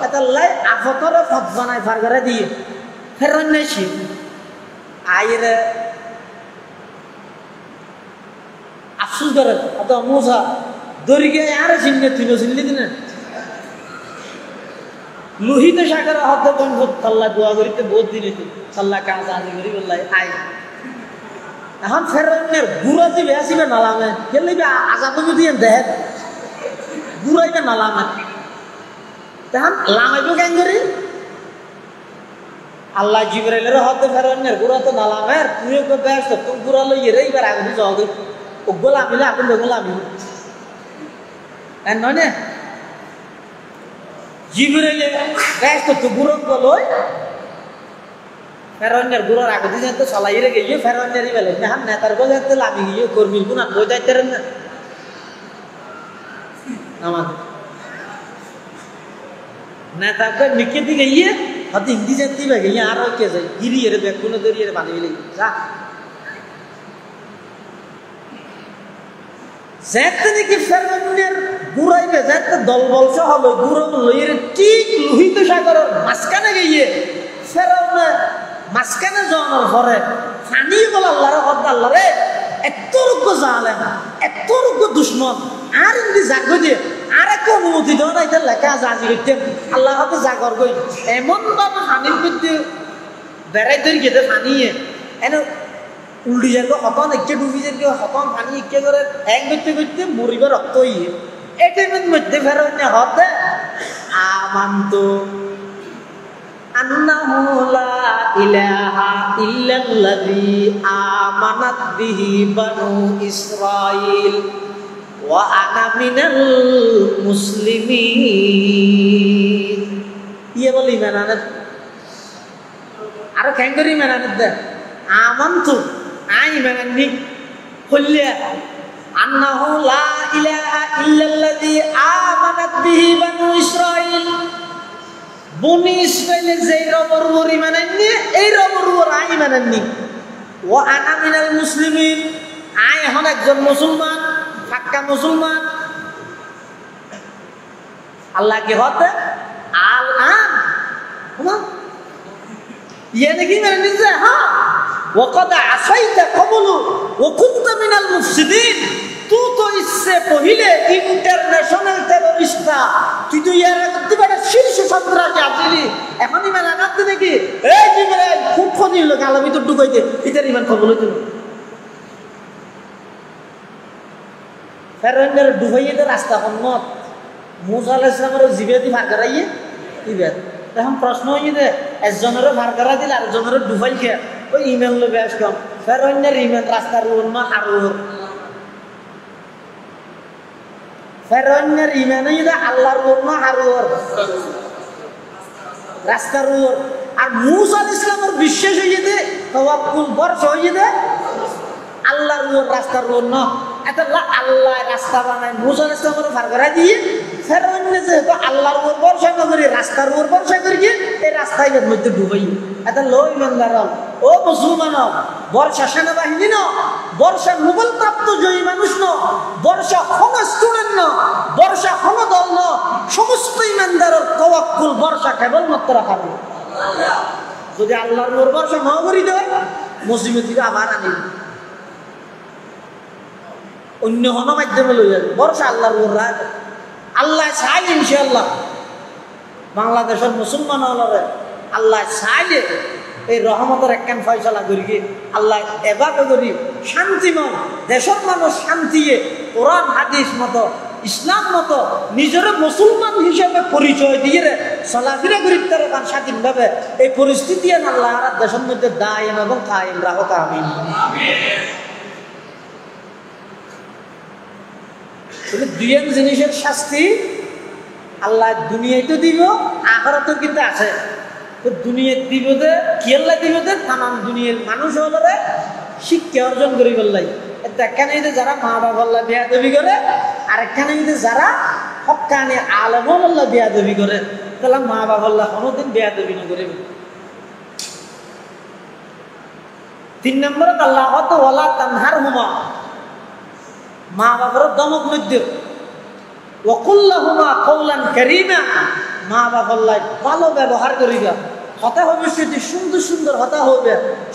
এটা লাই আফতরে ফত বানাই ফার করে দিয়ে ফেরন নেছি আইরে আফসোস করে অত মুসা দড়ি গিয়ে আর চিহ্নে তুই চিনলি দিনে লোহিত সাগর হতে বন্ধু আল্লাহ দোয়া করিতে বহুত দিন আল্লাহ কাজ আজি করি বললাই আই এখন ফেরনের গুড়া দিবে আসিবে নালামে খেলে আজাব দিয়ে দেখ গুড়াইবে নালামে তখন লামাইব কেন করি আল্লাহ জিবরাইলের হতে ফেরনের গুড়া তো নালামের তুই ব্যস্ত তুমি গুড়া লইয়ে রে এবার আগে যাও ওগুলো আমিলে আপনি ওগুলো আমি নয় না জিবরাইলে ব্যস্ত তো গুড়ো লই ফেরনের গুড়ার আগে দিয়ে তো চলাই রে গিয়ে ফেরনেরই বেলে না নেতার বলে আমি গিয়ে কর্মীর গুণা বই দায়িত্ব না আমাদের নেতাকে নিকে দিকে গিয়ে হয়তো হিন্দি জানতে পারে গিয়ে আরো কে যায় গিরিয়ে রে বেগুনে দরিয়ে বানিয়ে গেলে যা যেতে নাকি ফেরনের গুড়াইবে যেতে দল বলছে হবে গুড়ো লইয়ে ঠিক লোহিত সাগরের মাঝখানে গিয়ে ফেরনে মাঝখানে যাওয়ার পরে ফানি বলে আল্লাহরে হদ্দ আল্লাহরে এত রোগ্য জালে এত রোগ্য দুশ্মন আর ইন্দি জাগো দিয়ে আর একটা অনুমতি দেওয়া না এটা লেখা আছে আজি করতেন আল্লাহ হাতে জাগর গই এমন ভাবে ফানির করতে বেড়াই ধরে গেতে ফানিয়ে এনে উল্টি যাবে হতন একে ডুবি যাবে হতন ফানি একে করে হ্যাং করতে করতে মরিবে রক্ত ইয়ে এটার মধ্যে ফেরত হতে আমান্ত আন্নাহু লা ইলাহা ইল্লাল্লাযী আমানাত বিহি বানু ইসরাঈল ওয়া আনা মিনাল মুসলিমিন। ইয়ে বলে ইমান আনে, আরো কেন করে ইমান আনে দে আমান্তু আই ইমান আনি কইলে আন্নাহু লা ইলাহা ইল্লাল্লাযী আমানাত বিহি বানু ইসরাঈল। বনি ইসরাঈলের যে রবের উপর ঈমান আননি এই রবের উপর আই ঈমান আননি। ওয়া আনা মিনাল মুসলিমিন, আই এখন একজন মুসলমান, পাক্কা মুসলমান। আল্লাহ কি হতে আল আন ইয়ে নাকি মেনে নিচ্ছে। হ্যাঁ, ওয়াকাদ আসাইতা ক্বাবলু ওয়া কুনতা মিনাল মুফসিদিন। তুই তো ইচ্ছে পहिले ইন্টারন্যাশনাল টেররিস্টটা, তুই তো ইয়ার করতে পারে শীর্ষ সন্ত্রাসী আসলি, এখন ইমান আনাতে নাকি এই জিবরাইল খুব ফনি হলো গালা ভিতর ঢুকাইতে ইতার ইমান কবুল হইতো। ফেরেনদের ডুবাইয়ে রাস্তা সম্মত মুসা আলাইহিস সালামের জিবেদি ভার করাইয়ে দিবেন। এখন প্রশ্ন হইয়ে দে একজনের ভার করা দিলে আরেকজনের ডুবাই খেয়ে ওই ইমান লো বেশ কম। ফেরেনদের ইমান রাস্তার উন্মা হারুর, ফেরেনদের ইমান হইয়ে আল্লাহর উন্মা হারুর রাস্তার উপর। আর মুসা আলাইহিস সালামের বিশ্বাস হইয়ে দে তাওয়াক্কুল ভরসা হইয়ে দে আল্লাহর উপর রাস্তার উপর ন। আল্লাহ রাস্তা বানায় মুসা আলাইহিস সালামের ভার করা দিয়ে ফেরেন যেহেতু আল্লাহর উপর ভরসা না করি রাস্তার উপর ভরসা করি এই রাস্তায় মধ্যে ডুবাই। এটা লো ইমানদার ও মুসলমান, বর্ষা সেনাবাহিনী ন, বর্ষা নোবেল প্রাপ্ত জয়ী মানুষ ন, বর্ষা কোন স্টুডেন্ট ন, বর্ষা কোন দল ন, সমস্ত ইমানদারের তাওয়াক্কুল বর্ষা কেবলমাত্র রাখার। যদি আল্লাহর উপর ভরসা না করি দেয় মুসিবত থেকে আবার আনি অন্য হন মাধ্যমে লই যাবে। ভরসা আল্লাহর উপর রাখ, আল্লাহ চাই ইনশাআল্লাহ বাংলাদেশের মুসলমান হলরে আল্লাহ চাইলে এই রহমতের একখান ফয়সালা করি গিয়ে আল্লাহ এভাবে করি শান্তিময় দেশের মানুষ শান্তিয়ে কোরআন হাদিস মতো ইসলাম মতো নিজের মুসলমান হিসেবে পরিচয় দিয়ে চলাফেরা করি তার স্বাধীনভাবে এই পরিস্থিতি আল্লাহ আর দেশের মধ্যে দায়ম এবং কায়েম রাখো। আমিন। দুই জিনিসের শাস্তি আল্লাহ দুনিয়ায় তো দিব, আখিরাতেও কিন্তু আছে। তো দুনিয়ার দিব দে কিয়াল্লা দিব দে তামাম দুনিয়ার মানুষ হলে শিক্ষা অর্জন করি বললাই। একখানে যারা মা বাবা বিয়া দেবী করে, আর একখানে যারা হক্কানি আলেম বিয়া দেবী করে, তাহলে মা বাবা কোনোদিন বিয়া দেবী না করে। 3 নম্বরে আল্লাহ হতো ওয়ালা তানহার হুমা, মা বাবার দমক নদ্য ওয়াকুল্লাহুমা কওলান কারীমা, মা বাবার ভালো ব্যবহার করিবা। কথা হবে সেটি সুন্দর সুন্দর কথা হবে,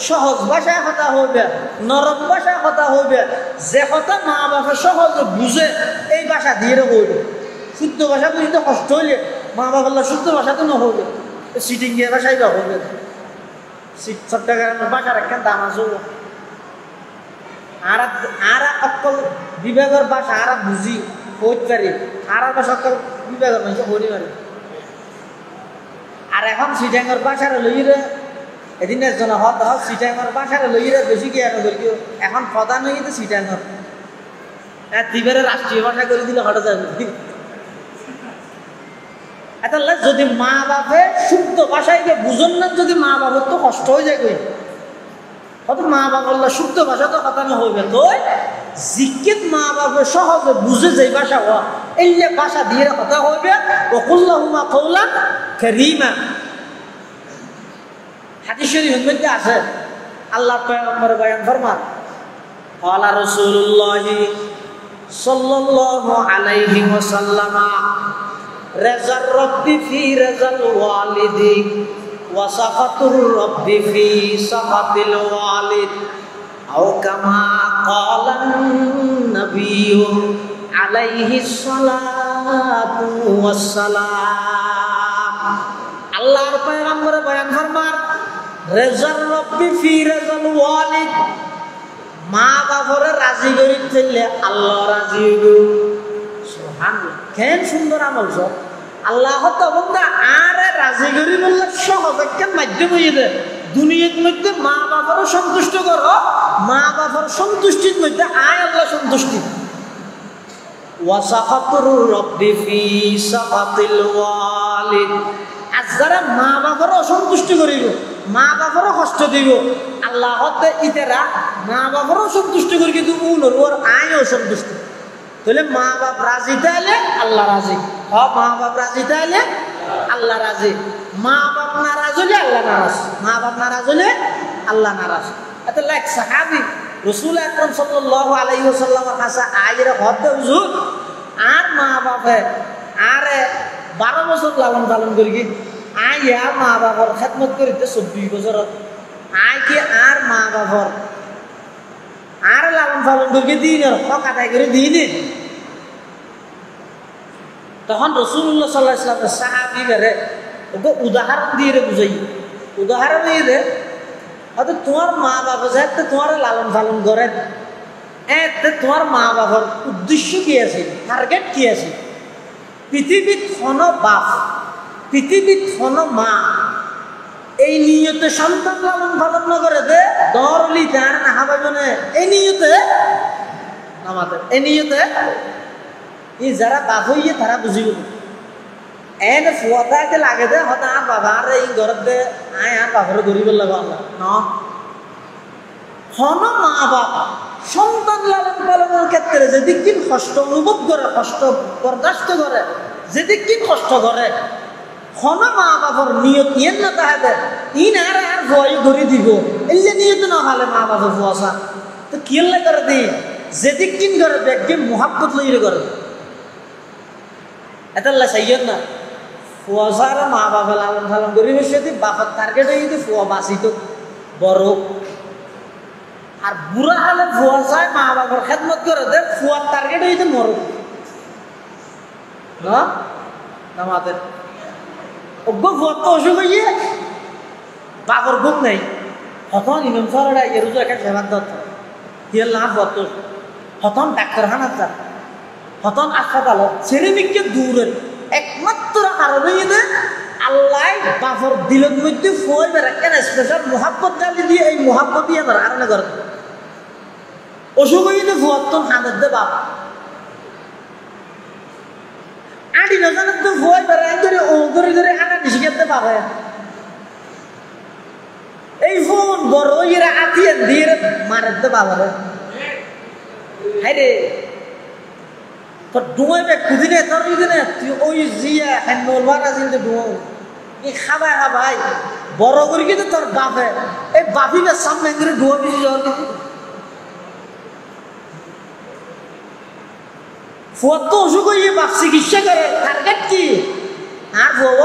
সহজ ভাষায় কথা হবে, নরম ভাষায় কথা হবে, যে কথা মা বাবা সহজে বুঝে এই ভাষা দিয়ে হইবে। শুদ্ধ ভাষা বুঝতে কষ্ট হইলে মা বাবার শুদ্ধ ভাষা তো না হবে, সিটিং দিয়ে ভাষাই বা হবে। চট্টগ্রামের ভাষার একটা দাম আছে, আর অকল বিভাগের ভাষা আর বুঝি হইতে পারি, আর ভাষা অকল বিভাগের মানুষ হইতে পারে। আর এখন সিটাঙ্গর বাসারে লইরে এদিন একজন হত হক সিটাঙ্গর বাসারে লইরে বেশি জ্ঞান করি। এখন প্রধান হয়ে গেছে সিটাঙ্গর, দিবারে রাষ্ট্রীয় ভাষা করে দিলে হঠাৎ যাবে। এটা যদি মা বাপে শুদ্ধ ভাষায় বুঝন না, যদি মা বাবার তো কষ্ট হয়ে যায় কই, হয়তো মা বাবার শুদ্ধ ভাষা তো কথা না হইবে। তো জিজ্ঞেস মা বাপে সহজে বুঝে যে ভাষা হওয়া এই ভাষা দিয়ে কথা হইবে। ওয়াকুল্লাহুমা কওলান কারীমা, হাদিস শরীফের মধ্যে আছে আল্লাহ পয়গম্বর বয়ান ফরমান, ক্বালা রাসূলুল্লাহ সাল্লাল্লাহু আলাইহি ওয়াসাল্লাম, রাযার রাব্বি ফি রাযাল ওয়ালিদি ওয়া সাখাতুর রাব্বি ফি সাখাতিল ওয়ালিদ, আও কামা ক্বালান নাবিয়্যু আলাইহিস সালাতু ওয়াস সালাম। আল্লাহর পয়গম্বর বয়ান ফরমান, রাযার রাব্বি ফি রাযাল ওয়ালিদ, মা বাবারে রাজি করি ফেললে আল্লাহ রাজি হইব। সুবহানাল্লাহ, কেন সুন্দর আমল সব। আল্লাহ তো বন্ধা আর রাজি করি বললে সহজ একটা মাধ্যম হয়ে যায় দুনিয়ার মধ্যে মা বাবারও সন্তুষ্ট করো, মা বাবার সন্তুষ্টির মধ্যে আয় আল্লাহ সন্তুষ্টি। ওয়া সাখাতুর রাব্বি ফি সাখাতিল ওয়ালিদ। আর যারা মা বাবার অসন্তুষ্ট করিব, মা বাবারও কষ্ট দিব, আল্লাহ হতে ইতেরা মা বাবারও সন্তুষ্ট করি, কিন্তু ওর আইও সন্তুষ্ট। তাহলে মা বাপ রাজি তাইলে আল্লাহ রাজি, মা বাপ রাজি তাইলে আল্লাহ রাজি। মা বাপ নারাজ হলে আল্লাহ নারাজ, মা বাপ নারাজ হলে আল্লাহ নারাজ। এত লাইক সাহাবী রাসূল আকরাম সাল্লাল্লাহু আলাইহি ওয়াসাল্লামের কাছে আইরা হতে হুজুর আর মা বাপে আরে 12 বছর লালন পালন করি, আইয়া মা বাবার খেদমত করিতে 24 বছর, আই কি আর মা বাবার আর লালন পালন করি দিন হক আদায় করে দিইনি। তখন রাসূলুল্লাহ সাল্লাল্লাহু আলাইহি ওয়াসাল্লাম সাহাবী বেরে ওকে উদাহরণ দিয়ে বুঝাই, উদাহরণ দিয়ে হয়তো তোমার মা বাবা যাতে তোমার লালন পালন করেন, এতে তোমার মা বাবার উদ্দেশ্য কি আছে, টার্গেট কি আছে? পৃথিবীর কোন বাপ, পৃথিবীর কোন মা এই নিয়তে সন্তান লালন পালন না করে দে দরলি তার না হাবাজনে, এই নিয়তে আমাদের এই নিয়তে এই যারা বাপ হইয়ে তারা বুঝিব এনে ফুয়াতে লাগে দে হতা আর বাবা আর এই ঘরের দে আয় আর বাবার গরিব লাগা ন হন মা বাপ সন্তান লালন পালনের ক্ষেত্রে যেদিক দিন কষ্ট অনুভব করে, কষ্ট বরদাস্ত করে, যেদিক দিন কষ্ট করে, হন মা বাবার নিয়ত ইয়েন না তাহাতে ইন আর আর ভয় ধরে দিব এলে নিয়ত না হলে মা বাবা ফুয়াশা তো কিল্লা করে দি যেদিক দিন করে ব্যাগকে মোহাব্বত লইলে করে এটাল্লা চাইয়েন না ফুয়াশার মা বাবা লালন পালন করি সেদি বাবার টার্গেট হয়ে যদি ফুয়া বাঁচিত বড় আর বুড়া হলে ফুয়া চায় মা বাবার খেদমত করে দে ফুয়ার টার্গেট হইতে মর না আমাদের অজ্ঞ ফুয়ার তো অসুখ হইয়ে বাবার ঘুম নেই হতন ইমাম সাহেবরা এরুজ একটা সেবার দত্ত হিয়াল না ফুয়ার তো হতন ডাক্তারখানা যা হতন হাসপাতাল ছেলেমিককে দূরের একমাত্র কারণে আল্লাহ বাবার দিলের মধ্যে ফুয়াই বেড়া কেন স্পেশাল মোহাব্বত জালি দিয়ে এই মোহাব্বত দিয়ে আমার আরো করে অসুখ হইতে ফুয়ার তো হানের দে বাপ আড়ি নজানের তো ফুয়াই বেড়া ধরে ও ধরে ধরে আনা নিশিখাতে পাবে এই ফোন বড় ইয়ে আতিয়ে দিয়ে মারে দে বাবারে হাই রে তোর ডুঁয়ে বে খুদিনে তোর ইদিনে তুই ওই জিয়া হ্যাঁ নলবার আছিল তো ডুঁয়ো এই খাবাই খাবাই বড় করে কিন্তু তোর বাপে এই বাপিনের সামনে করে ডুঁয়ো বেশি যাওয়ার কিছু ফুয়ার তো অসুখ হইয়ে বাপ চিকিৎসা করে টার্গেট কি আর বউ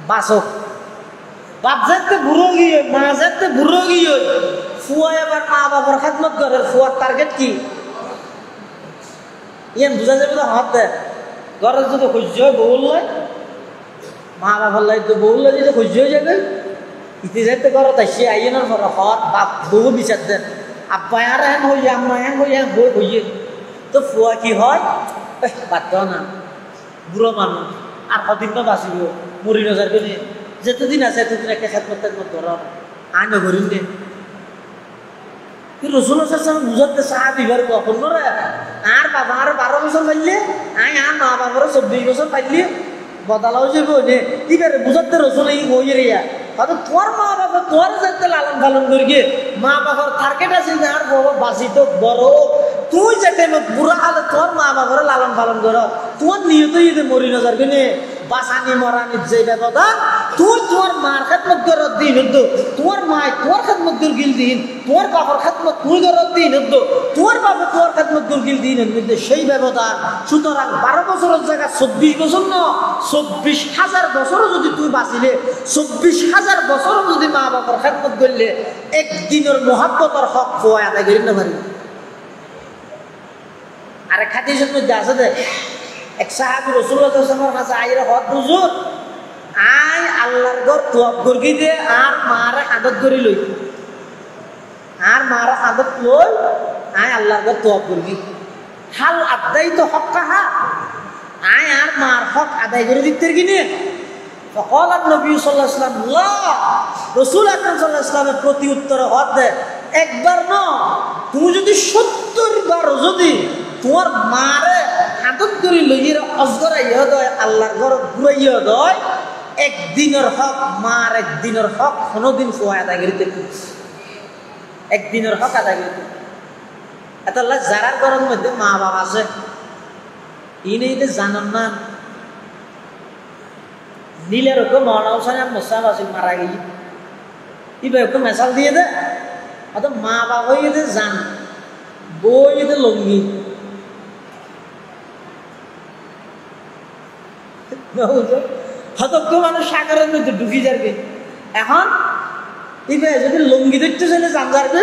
বাসক বাপ যাতে বুড়ো গিয়ে মা যাতে বুড়ো গিয়ে ফুয়া এবার মা বাবার খেদমত করে ফুয়ার টার্গেট কি ইয়ান বুঝা যাবে না হাত দেয় ঘরের যদি সহ্য হয় বউল লয় মা বাবার লাই তো বউল লয় যদি সহ্য হয়ে যাবে ইতি যাইতে ঘর তাইসে আইনের ঘর হর বাপ বউ বিচার দেন আব্বা আর হ্যান হইয়া আম্মা হ্যান হইয়া বউ হইয়ে তো ফুয়া কি হয় বাদ না বুড়ো মানুষ আর কদিন না বাঁচিব মরি নজার করে যেতদিন আছে এতদিন একটা খেদমত টেদমত ধর আয় নগরিন দে রসুল বুঝাতে সাহাবিবার কখন করে আর বাবা আর 12 বছর পাইলে আয় আর মা বাবারও 24 বছর পাইলে বদলাও যাবে নে ঠিক আছে বুঝাতে রসুল এই বই রিয়া হয়তো তোমার মা বাবা তোমার যাতে লালন পালন করি মা বাবার টার্গেট আছে আর বাবা বাঁচিত বড় তুই যে টাইমে বুড়া হলে তোর মা বাবার লালন পালন কর তোমার নিয়ত যদি মরি নজর কিনে বাঁচানি মরানি যে ব্যবধান তুই তোমার মার খেদমত করার দিন হতো তোমার মায় তোমার খেদমত গিল দিন তোমার বাবার খেদমত তুই করার দিন হতো তোমার বাবা তোমার খেদমত গিল দিন মধ্যে সেই ব্যবধান সুতরাং 12 বছরের জায়গা 24 বছর ন 24,000 বছরও যদি তুই বাঁচিলে 24,000 বছরও যদি মা বাবার খেদমত করলে একদিনের মোহাব্বতের হক খোয়া আদায় করি না পারি আরে খাদিজের মধ্যে আছে দে এক সাহাবী রাসূলুল্লাহ সাল্লাল্লাহু আলাইহি ওয়াসাল্লামের কাছে আইরা হদ হুজুর আয় আল্লাহর ঘর তোয়াব করি দে আর মারে আদত করি লই আর মারে আদত লই আয় আল্লাহর ঘর তোয়াব করি হাল আদায় তো হক কাহা আয় আর মার হক আদায় করে দিতে কিনে فقال النبي صلى الله عليه وسلم لا রাসূল আকরাম সাল্লাল্লাহু আলাইহি ওয়াসাল্লামের প্রতি উত্তর হদ দে একবার না তুমি যদি 70 বার যদি তোমার মারে হাতত করে লইয়ে অজগরাইয়া দয় আল্লাহর ঘর ঘুরাইয়া দয় একদিনের হক মার একদিনের হক কোনোদিন খোয়া আদায় করিতে একদিনের হক আদায় করিতে এত যারা ঘরের মধ্যে মা বাবা আছে ইনি জানান না নীলের ওকে মহানা হোসেন মোসাফ আসিল মারা গিয়ে ইবে ওকে মেশাল দিয়ে দে অত মা বাবা ইয়ে জান বই এতে লঙ্গি হতজ্ঞ মানুষ সাগরের মধ্যে ঢুকি যাবে এখন ইবে যদি লঙ্গি দেখতে চলে জান যাবে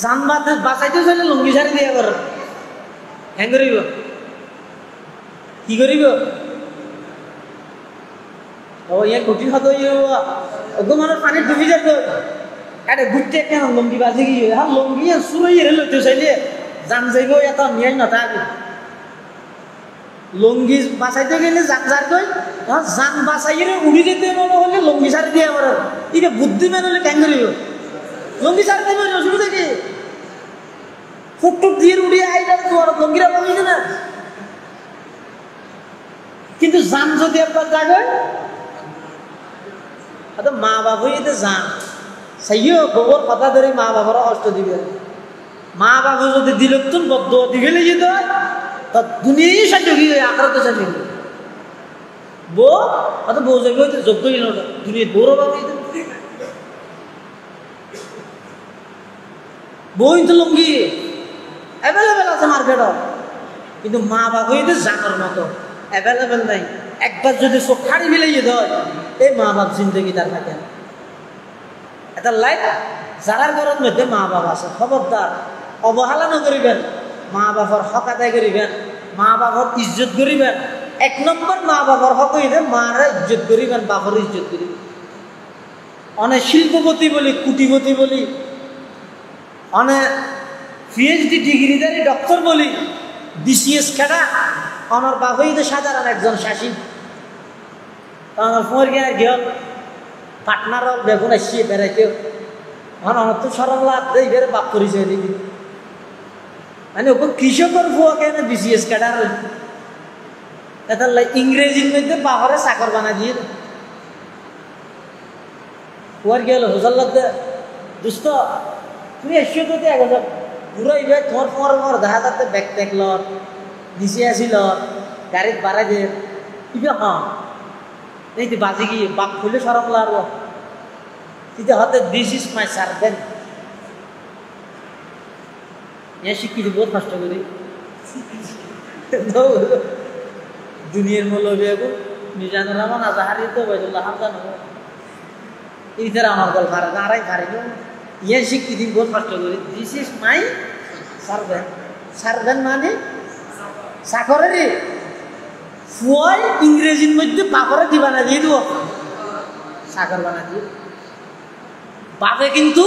জান বাঁচাইতে চলে লঙ্গি ছাড়ি দিয়ে কর হ্যাঁ করিব কি করিব ও ইয়ে কঠিন হতো ওগো মানুষ পানি ডুবি যেত আরে ঘুরতে কেন লঙ্গি বাজে গিয়ে হ্যাঁ লঙ্গি সুরই লইতে চাইলে জান যাইব এত নিয়ে না থাকবে লঙ্গি বাঁচাইতে গেলে জান যার কই জান বাঁচাইলে উড়ি যেতে মনে হলে লঙ্গি ছাড়ি দিয়ে আমার এটা বুদ্ধি মেনে হলে কেন করিব লঙ্গি ছাড়ি দেবে অসুবিধা কি ফুটটুক দিয়ে উড়িয়ে আইলে তোমার লঙ্গিরা পাবি না কিন্তু জান যদি একবার জাগে মা বাবু এতে যান সেইও গোবর কথা ধরে মা বাবারও কষ্ট দিবে মা বাবু যদি দিলতুন বদ্ধ দিবে যেত তা দুনিয়াই সাহায্য গিয়ে আখড়াতে চাইবে বউ অত বউ যাবে হয়তো যোগ্য দুনিয়া বউরও বাবু বউ কিন্তু লঙ্গি অ্যাভেলেবেল আছে মার্কেট কিন্তু মা বাবু এতে জানার মতো অ্যাভেলেবেল নাই একবার যদি চোখ খাড়ি মিলাইয়ে দেয় এই মা বাপ জিন্দগি তার থাকে এটা লাইফ যারার ঘরের মধ্যে মা বাবা আছে খবরদার অবহেলা নকরিবেন মা বাবার হক আদায় করিবেন মা বাবার ইজ্জত করিবেন এক নম্বর মা বাবার হক হইলে মারা ইজ্জত করিবেন বাবার ইজ্জত করিবেন অনেক শিল্পপতি বলি কুটিপতি বলি অনেক পিএইচডি ডিগ্রিধারী ডক্টর বলি বিসিএস খেলা আমার বাবা হইতে সাধারণ একজন শাসী আমার ফোরগে আর গেল পাটনার বেগুন আসিয়ে বেড়াইতে আমার তো সরল লাগতে এবারে বাপ পরিচয় দিবি মানে ওকে কৃষকের ফুয়া কেন বিসিএস কাটার এটা ইংরেজির মধ্যে বাবারে চাকর বানা দিয়ে ফুয়ার গেল হোসাল লাগতে দুস্থ তুমি এসে তো ঘুরাইবে তোমার ফোয়ার মোর দেখা যাতে ব্যাগ ট্যাগ লত নিচে আসিল গাড়িত বাড়াই দে ইবে হ্যাঁ এই তো বাজে গিয়ে বাপ খুলে সরম লাগবো কিন্তু হতে দিস ইজ মাই সার্ভেন্ট ইয়ে শিক্ষিত বহুত কষ্ট করি দুনিয়ার মূল্য বেগুন মিজানুর রহমান আজাহারি তো বাইদুল্লাহ হামদান ইধার আমার গল ভাড়া আড়াই ভাড়ি ইয়ে শিক্ষিত বহুত কষ্ট করি this is my servant servant মানে চাকরেরই ফুয়াই ইংরেজির মধ্যে বাপরে দি বানা দিয়ে দিব সাগর বানা দিয়ে বাপে কিন্তু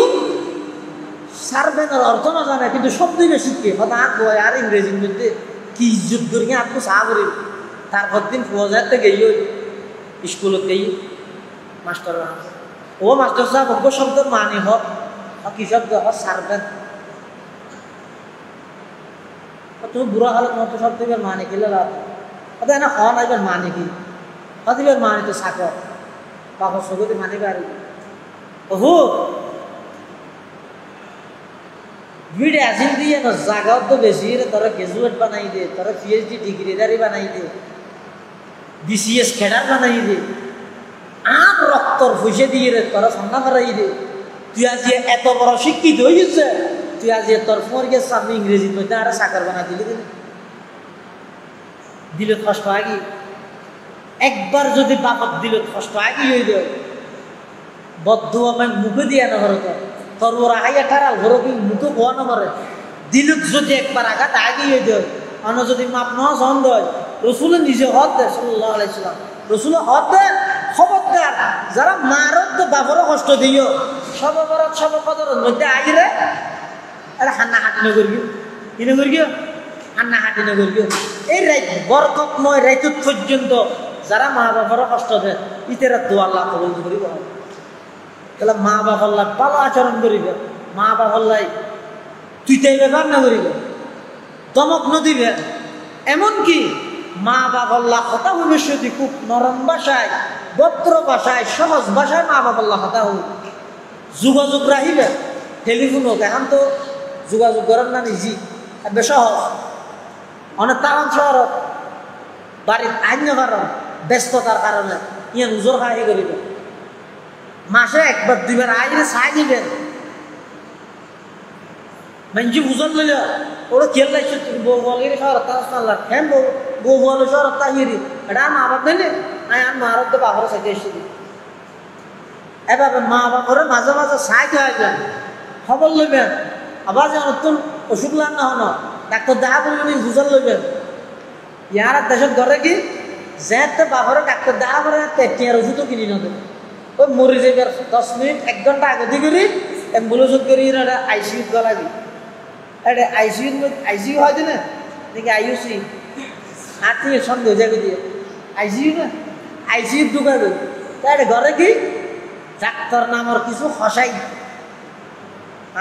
সার্ভেন্টের অর্থ না জানে কিন্তু শব্দ শিখে হয়তো আঁক বয় আর ইংরেজির মধ্যে কি ইজ্জত করি আপনি চা করি তারপর দিন ফুয়া যাতে গেই স্কুলত গেই মাস্টার ও মাস্টার সাহেব অজ্ঞ শব্দের মানে হোক কি শব্দ হোক সার্ভেন্ট তুমি বুড়া হালত মতো শব্দ মানে খেলে অর্থাৎ এনে হওয়া নাই মানে কি অতিবার মানে তো চাকর বাপর চকুতে মানি পারি ওহো ভিড়ে আসিল দিয়ে না জাগাও তো বেশি রে তোরা গ্রাজুয়েট বানাই দে তোরা পিএইচডি ডিগ্রিদারি বানাই দে বিসিএস খেডার বানাই দে আর রক্তর পয়সা দিয়ে রে তোরা সামনা করাই দে তুই আজ এত বড় শিক্ষিত হয়েছে তুই আজ তোর ফোরকে সামনে ইংরেজির মধ্যে আর চাকর বানা দিলি দিলে কষ্ট আগে একবার যদি বাপত দিলে কষ্ট আগে হয়ে যায় বদ্ধ আমায় মুখে দিয়ে না ঘর তোর ওরা হাইয়া ঠারাল ঘর মুখে বোয়া না করে দিলুক যদি একবার আঘাত আগে হয়ে যায় অন্য যদি মাপ নয় সন্দ হয় রসুলে নিজে হদ দেয় সাল্লাল্লাহু আলাইহি সাল্লাম রসুলে হদ দেয় খবরদার যারা মারত তো বাপরও কষ্ট দিও সব বরত সব কদরের মধ্যে আইরে আরে হান্না হাঁটিনে করবি কিনে করবি হান্না হাঁটিনে করবি এই রাইত বরকতময় রাইত পর্যন্ত যারা মা বাবারও কষ্ট দেয় ইতেরা তো আল্লাহ কবুল করিব তাহলে মা বাবার ভালো আচরণ করিবে মা বাবার তুই তাই ব্যবহার না করিবে দমক নদীবে। এমনকি মা বাবাল্লাহ কথা ভবিষ্যতে খুব নরম ভাষায়, ভদ্র ভাষায়, সহজ ভাষায় মা বাবাল্লাহ কথা হই। যোগাযোগ রাখিবে টেলিফোন হোক, এখন তো যোগাযোগ করার না নিজি বেশ সহজ। অনেক টাউন শহরত বাড়ির আইন কারণ ব্যস্ততার কারণে ইয়ে নজর খাই করিবে। মাসে একবার দুইবার আইনে চাই দিবেন, মানুষ বুঝল লইল ওরা খেয়াল লাগছে বউ বলি শহরত আসলাম হ্যাঁ বউ বলে শহরত তাহিরি এটা মা বাপ দিলে আর মারত তো বাবার সাইডে এসে দিই। এবার মা বাপরে মাঝে মাঝে সাইড আসবেন, খবর লইবেন। আবার যে নতুন ওষুধ লান না হন ডাক্তার দেখা করবেন, বুঝল লইবেন। ইয়ার দেশের ধরে কি যে বাপরে ডাক্তার দেখা করে টিয়ার ওষুধও কিনি না দেবে। ওই মরে যাবার 10 মিনিট 1 ঘন্টা আগে করি অ্যাম্বুলেন্স করি এটা আইসিউ গলাবি। এটা আইসিউ হয় না নাকি আইউসি হাত নিয়ে সন্দেহ জায়গা দিয়ে আইসিউ না আইসিউ ঢুকাবে। তাই ঘরে কি ডাক্তার নামের কিছু হসাই।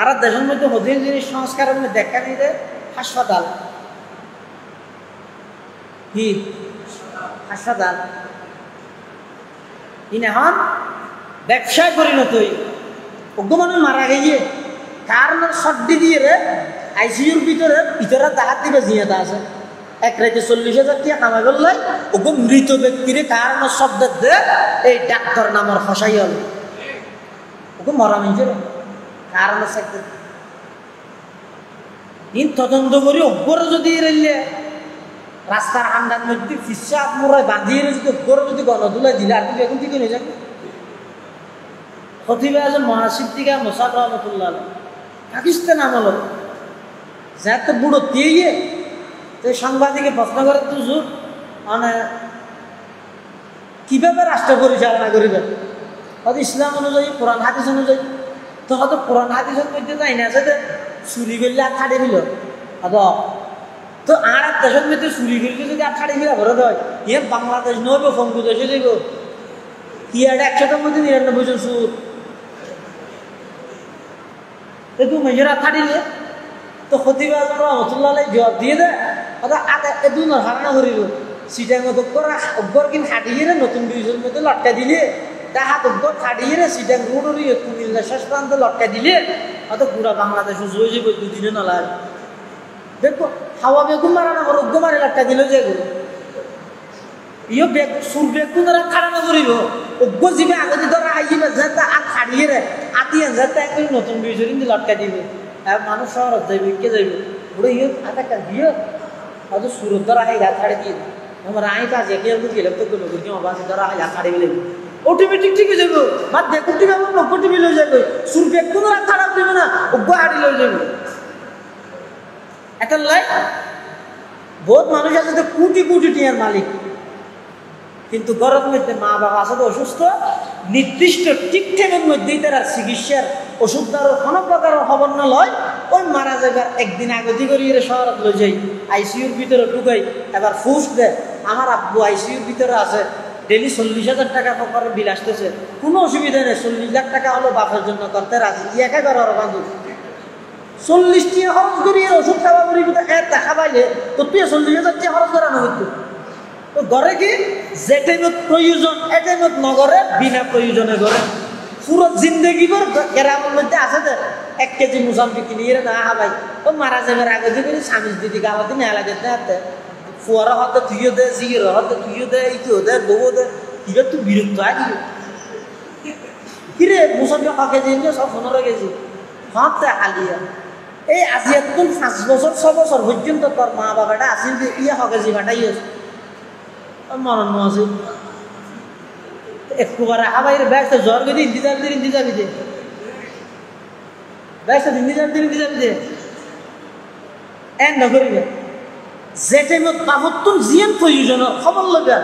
আর দেশের মধ্যে হদিন জিনিস সংস্কারের মধ্যে দেখা নেই রে হাসপাতাল কি হাসপাতাল ইন এখন ব্যবসায় পরিণত হই। ওগো মানুষ মারা গিয়ে কারণ সর্দি দিয়ে রে আইসিউর ভিতরে দাহাত দিবে জিয়াদা আছে। এক রাতে 40,000 টাকা কামাই করলে ওগো মৃত ব্যক্তির কারণ শব্দ দে এই ডাক্তার নামের হসাই হল ওগো মরা মিঞ্জের কারণ থাকতে ইন তদন্ত করি ওপরে যদি রেলে রাস্তার আন্ডার মধ্যে ফিসা মোড়ায় বাঁধিয়ে যদি ওপরে যদি গণদুলাই দিলে আর এখন ঠিক হয়ে যাবে। খতিবে আজম মহাসিদ্দিকা মোসাদ রহমতুল্লাহ পাকিস্তান আমল যাতে বুড়ো দিয়ে তো সাংবাদিকে প্রশ্ন করে তো জোর মানে কিভাবে রাষ্ট্র পরিচালনা করিবেন হয়তো ইসলাম অনুযায়ী, কোরআন হাদিস অনুযায়ী। তো হয়তো কোরআন হাদিসের মধ্যে যাই না যে চুরি করলে আর খাড়ে দিল তো আর এক দেশের মধ্যে চুরি করলে যদি আর খাড়ে ফিরা ভরে দেয় ইয়ে বাংলাদেশ নইব ফঙ্গু দেশে যাইব কি আর 100টার মধ্যে 99 জন সুর একটু মেজরা থাড়িলে তো খতিবে আজম রহমতুল্লাহ জবাব দিয়ে দেয় আগে দুজন হারানা করিল সিটার মতো অগ্গর কিন হাঁটিয়ে নতুন ব্রিজের মধ্যে লটকা দিলে তা হাত অগ্গর হাঁটিয়ে সিটার রোডরি কুমিল্লা শেষ প্রান্তে লটকা দিলে হয়তো পুরা বাংলাদেশ জয় যাবে 2 দিনে না লাগে। দেখো হাওয়া বেগুন মারা না অগ্গ মারে লটকা দিলেও যাইব ইয়ে বেগ সুর বেগুন খারানা করিব অগ্গ যাবে আগে ধরা আইবে যাতে আর হাঁটিয়ে রে আতিয়ে যাতে একদম নতুন ব্রিজের কিন্তু লটকা দিবে মানুষ শহরত যাইবে কে যাইবে বুড়ো ইয়ে আটা দিয়ে হয়তো সুরত ধরা হয় গাছ ছাড়ে দিয়ে আমার আই কাজ একে গেলাম তো কোনো কি আমার ধরা হয় গাছ ছাড়ে গেলে অটোমেটিক ঠিক হয়ে যাবে বাদ দেখুন টিভি আমার নব্বই টিভি লয়ে যাবে সুর বেগ কোনো রাত খারাপ দেবে না অগ্গ হাড়ি লয়ে যাবে। একটা লাই বহুত মানুষ আছে তো কোটি কোটি টিয়ার মালিক কিন্তু গরমের মধ্যে মা বাবা আসলে অসুস্থ নির্দিষ্ট ঠিকঠাকের মধ্যেই তারা চিকিৎসার ওষুধ দেওয়ার কোনো প্রকার খবর না লয় ওই মারা যাবার একদিন আগতি করিয়ে শহরত লই যাই আইসিউর ভিতরে ঢুকাই এবার ফুস দেয় আমার আব্বু আইসিউর ভিতরে আছে ডেলি 40,000 টাকা করে বিল আসতেছে কোনো অসুবিধা নেই 40 লাখ টাকা হলো বাপের জন্য করতে রাজি একেবারে ওর বান্ধব 40 টাকা খরচ করিয়ে ওষুধ খাওয়া করি একটা খাবাইলে তো তুই 40,000 টাকা খরচ করানো হইতো তো ঘরে কি যে টাইমত প্রয়োজন এ টাইমত নগরে বিনা প্রয়োজনে ঘরে পুরো জিন্দগি ভর গ্রামের মধ্যে আছে যে 1 কেজি মুসাম্পি কিনিয়ে না হাবাই ও মারা যাবার আগে যে করে স্বামী দিদি গালাতে নেওয়া লাগে না ফুয়ারা হতে তুইও দে জিগের হতে তুইও দে ইতিও দে বউ দে কিরে তুই বিরক্ত আগে কিরে মুসাম্পি 1 কেজি নিয়ে সব 15 কেজি হতে হালিয়া এই আজি একদম 5 বছর 6 বছর পর্যন্ত তোর মা বাবাটা আসিল যে ইয়ে 1 কেজি বাটাইস মরণ আছে একবারে হাবাইয়ের ব্যস্ত জ্বর গেলে ইন্তিজার দে ব্যস্ত ইন্তিজার দে এন নকরিবে যে টাইমত পাবতুন জিয়ান প্রয়োজন খবর লবে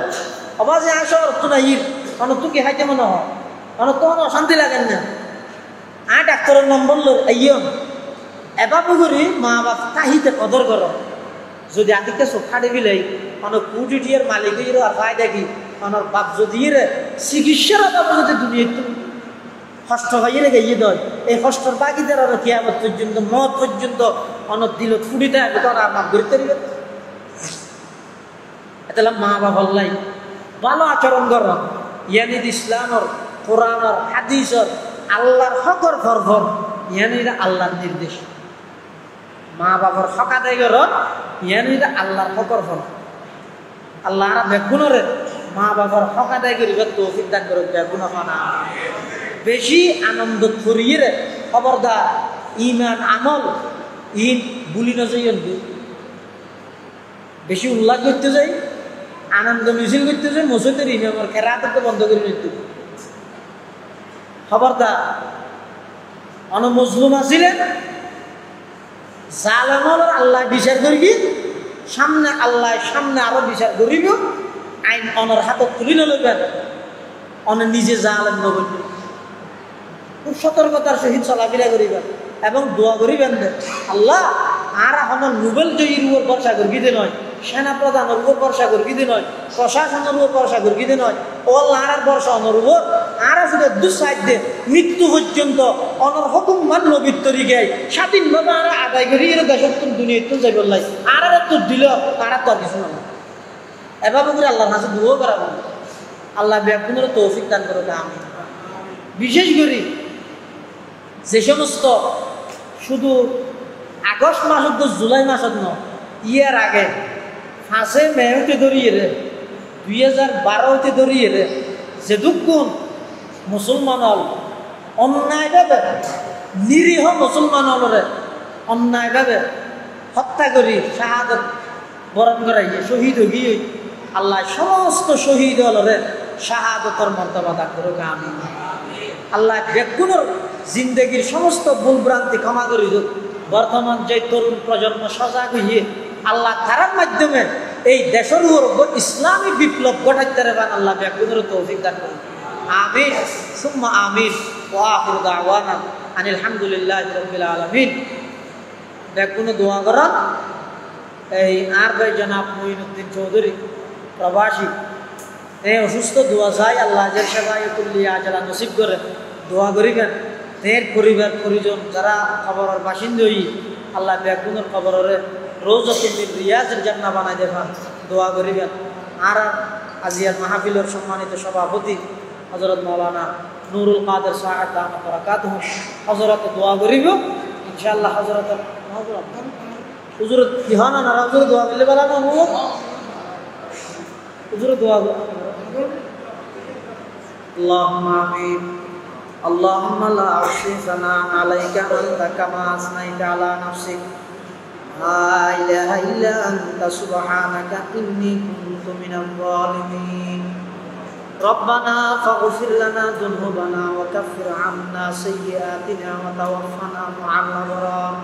আবাজে আসর তো নাই অনতো কি হাইতে মনে হয় অনতো অশান্তি লাগেন না ডাক্তারের নম্বর লো আইয় এবাবু করি মা বাপ কাহিতে কদর কর যদি আদিকে চোখা দিবিলাই অনেক কোটি টিয়ার মালিক আর ফায়দা কি আমার বাপ যদি চিকিৎসার অভাবে যদি দুনিয়া কষ্ট হয়ে গিয়ে দেয় এই কষ্টর বাকিদের আর কিয়ামত পর্যন্ত মত পর্যন্ত অনত দিলত ফুড়িতে আসবে তোর আর মাফ করতে দিবে এতলা মা বাবার লাই ভালো আচরণ কর ইয়ানিদ ইসলামর কোরআনর হাদিসর আল্লাহর হকর ফরফর ইয়ানিরা আল্লাহর নির্দেশ মা বাবার হক আদায় কর ইয়ানিরা আল্লাহর হকর ফর আল্লাহ বেগুনরে মা বাবার হক আদায় করিব তৌফিক দান করুক বেগুন না বেশি আনন্দ করিয়ে খবরদার ইমান আমল ইন বুলি নজই বেশি উল্লাস করতে যাই আনন্দ মিছিল করতে যাই মসজিদের ইমামর খেরাতকে বন্ধ করে নিতে খবরদার অনমজলুম আছিলেন জালেমর আল্লাহ বিচার করি সামনে আল্লাহ সামনে আরো বিচার করিব আইন অনর হাতত তুলি নলবেন অন নিজে জালেম নবেন খুব সতর্কতার সহিত চলাফেরা করিবেন এবং দোয়া করিবেন আল্লাহ আর এখন নোবেল জয়ীর উপর ভরসা করি নয় সেনা প্রধানের উপর ভরসা করি নয় প্রশাসনের উপর ভরসা করি নয় ও আল্লাহর ভরসা অনর উপর আর শুধু দুঃসাধ্য মৃত্যু পর্যন্ত অনর হুকুম মানল ভিতরি গাই স্বাধীনভাবে আর আদায় করি এর দেশের তুম দুনিয়া তুম যাই বললাই আর তো দিল তারা তো আর কিছু না এভাবে করে আল্লাহর কাছে দোয়া করাবো আল্লাহ ব্যাকুনের তৌফিক দান করো আমি বিশেষ করে যে সমস্ত শুধু আগস্ট মাসত জুলাই মাসত ন ইয়ার আগে 5 মে হইতে ধরিয়ে রে 2012 হইতে ধরিয়ে রে যে দুঃখুন মুসলমান হল অন্যায়ভাবে নিরীহ মুসলমান হলরে অন্যায়ভাবে হত্যা করি শাহাদত বরণ করাইয়ে শহীদ হইয়ে আল্লাহ সমস্ত শহীদ হলরে শাহাদতর মর্তবা দান করুক আমি আল্লাহ বেগুনের জিন্দগির সমস্ত ভুলভ্রান্তি ক্ষমা করি বর্তমান যে তরুণ প্রজন্ম সজাগ হইয়ে আল্লাহ তার মাধ্যমে এই দেশের উপর ইসলামী বিপ্লব ঘটাইতে পারেন আল্লাহ বেগুনের তৌফিক দান করুন আমিন সুম্মা আমিন ওয়া আখিরু দাওয়ানা আনিল হামদুলিল্লাহি রাব্বিল আলামিন বেগুনে দোয়া করা এই আর ভাই জনাব মুইনুদ্দিন চৌধুরী প্রবাসী এই অসুস্থ দোয়া চাই আল্লাহ যে সেবায় করলি আজলা নসিব করে দোয়া করিবেন তের পরিবার পরিজন যারা খবরের বাসিন্দা হই আল্লাহ বেগুনের খবরের রোজাতুল রিয়াজের জান্নাত বানাই দেবেন দোয়া করিবেন আর আজিয়ার মাহফিলের সম্মানিত সভাপতি হযরত মাওলানা নুরুল কাদের সাহেব দামাত বরকাতুহু হযরত দোয়া করিব ইনশাআল্লাহ হযরত হুজুর ইহানা না হুজুর দোয়া করলে বলা না হুজুর দোয়া আল্লাহুম্মা আমিন اللهم لا أحصي ثناء عليك أنت كما أثنيت على نفسك لا إله إلا أنت سبحانك إني كنت من الظالمين ربنا فاغفر لنا ذنوبنا وكفر عنا سيئاتنا وتوفنا مع الأبرار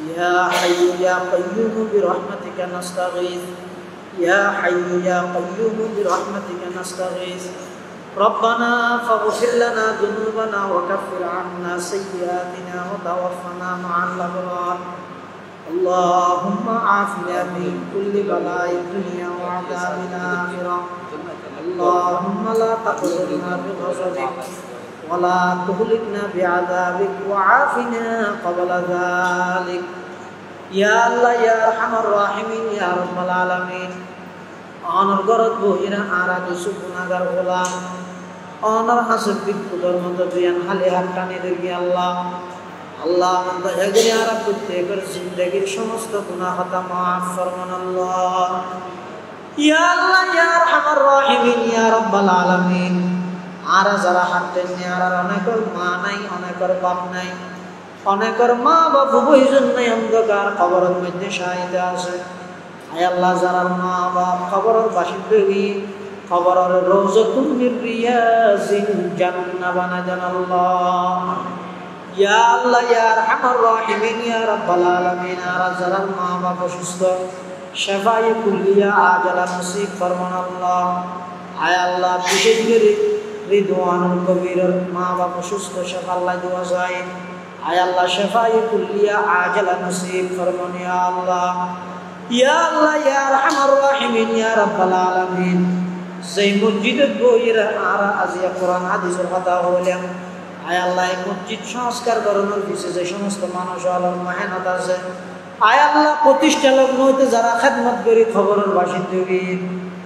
يا حي يا قيوم برحمتك نستغيث يا حي يا قيوم برحمتك نستغيث ربنا فاغفر لنا ذنوبنا وكفر عنا سيئاتنا وتوفنا مع الأبرار اللهم عافنا من كل بلاء الدنيا وعذاب الآخرة اللهم لا تقتلنا بغضبك ولا تهلكنا بعذابك وعافنا قبل ذلك يا الله يا أرحم الراحمين يا رب العالمين অনর গরত বহিরা আর কিছু গুনাহগার গোলাম অনর হাসব বিপদর মতো দুয়ান হালে হাত টানে দেখি আল্লাহ আল্লাহ আমাদের এগিয়ে আর প্রত্যেকের জিন্দেগির সমস্ত গুনাহ খাতা মাফ ফরমান আল্লাহ ইয়া আল্লাহ ইয়া আরহামার রাহিমিন ইয়া রাব্বাল আলামিন আর যারা হাঁটতেন আর অনেকের মা নাই অনেকের বাপ নাই অনেকের মা বাপ বইজন নাই অন্ধকার কবরের মধ্যে শাহিদা আছে আয় আল্লাহ যারা মা বাপ কবরের বাসিন্দা হয়ে কবরের রওজাতুন মির রিয়াজিন জান্নাত বানায় দেন আল্লাহ ইয়া আল্লাহ ইয়া আরহামার রাহিমিন ইয়া রাব্বাল আলামিন আর যারা মা বাপ অসুস্থ শিফায়ে কুল্লিয়া আজলা নসিব ফরমান আল্লাহ আয় আল্লাহ বিশেষ করে রিদওয়ানুল কবিরের মা বাপ অসুস্থ শিফা আল্লাহ দোয়া যায় আয় আল্লাহ শিফায়ে কুল্লিয়া আজলা নসিব ফরমান ইয়া আল্লাহ ইয়া আল্লাহ ইয়া আরহামার রাহিমিন ইয়া রাব্বাল আলামিন সেই মসজিদে বইরা আর আজিয়া কোরআন হাদিসের কথা হইলাম আয় আল্লাহ এই মসজিদ সংস্কার করানোর পিছিয়ে যে সমস্ত মানুষ আল্লাহ মেহনত আছে, আয় আল্লাহ প্রতিষ্ঠা লগ্ন হইতে যারা খেদমত করি খবরের বাসিন্দা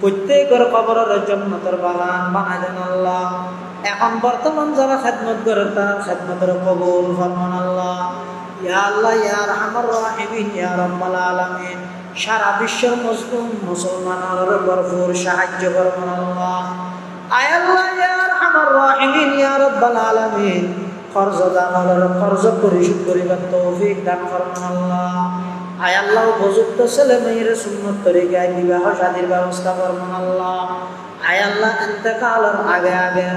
প্রত্যেকের খবরের জন্নতের বাগান বানাই দেন আল্লাহ। এখন বর্তমান যারা খেদমত করে তার খেদমতের কবুল ফরমান আল্লাহ। ইয়া আল্লাহ ইয়া আরহামার রাহিমিন ইয়া রাব্বাল আলামিন, সারা বিশ্বের মুসলিম মুসলমানের ভরপুর সাহায্য করবেন আল্লাহ। আয় আল্লাহ ইয়া আরহামার রাহিমিন ইয়া রাব্বাল আলামিন, কর্জদারের কর্জ পরিশোধ করিবার তৌফিক দান করবেন আল্লাহ। আয় আল্লাহ উপযুক্ত ছেলে মেয়ের সুন্নত তরিকায় বিবাহ শাদীর ব্যবস্থা করবেন আল্লাহ। আয় আল্লাহ ইন্তেকালের আগে আগে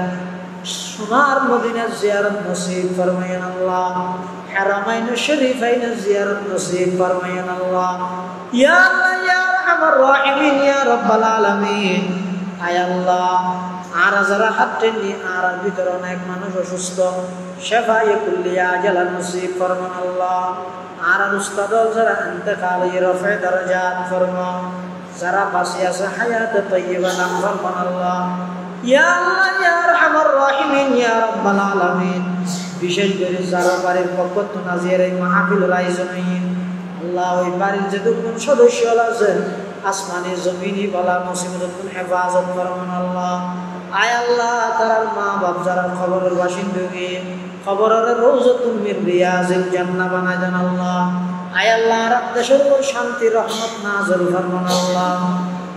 সোনার মদিনার জিয়ারত নসিব ফরমায়েন আল্লাহ। হারামাইন শরীফাইন জিয়ারত নসিব ফরমায়েন আল্লাহ। ইয়া আল্লাহ ইয়া আরহামার রাহিমিন ইয়া রাব্বাল আলামিন। আয় আল্লাহ আর যারা হাত টেনে আর ভিতরে অনেক মানুষ অসুস্থ, শেফায়ে কুল্লিয়া আজালা নসিব ফরমান আল্লাহ। আর উস্তাদ যারা ইন্তেকাল রফে দরজাত ফরমা, যারা বাঁচি আছে হায়াতে তাইয়্যিবা দান ফরমান আল্লাহ। ইয়া আল্লাহ ইয়া আরহামার রাহিমিন ইয়া রাব্বাল আলামিন। বিশেষ করে যারা বাড়ির পক্ষ থেকে নাজির এই মাহফিলের আয়োজন আল্লাহ, ওই বাড়ির যে দুজন সদস্য আছে আসমানি জমিনি বলা মুসিবতুল হেফাজত ফরমান আল্লাহ। আয় আল্লাহ তার মা বাপ যারা খবরের বাসিন্দা খবরের রওজাতুল মিন রিয়াজিল জান্নাহ বানায় দেন আল্লাহ। আয় আল্লাহ দেশের উপর শান্তি রহমত নাযিল ফরমান আল্লাহ।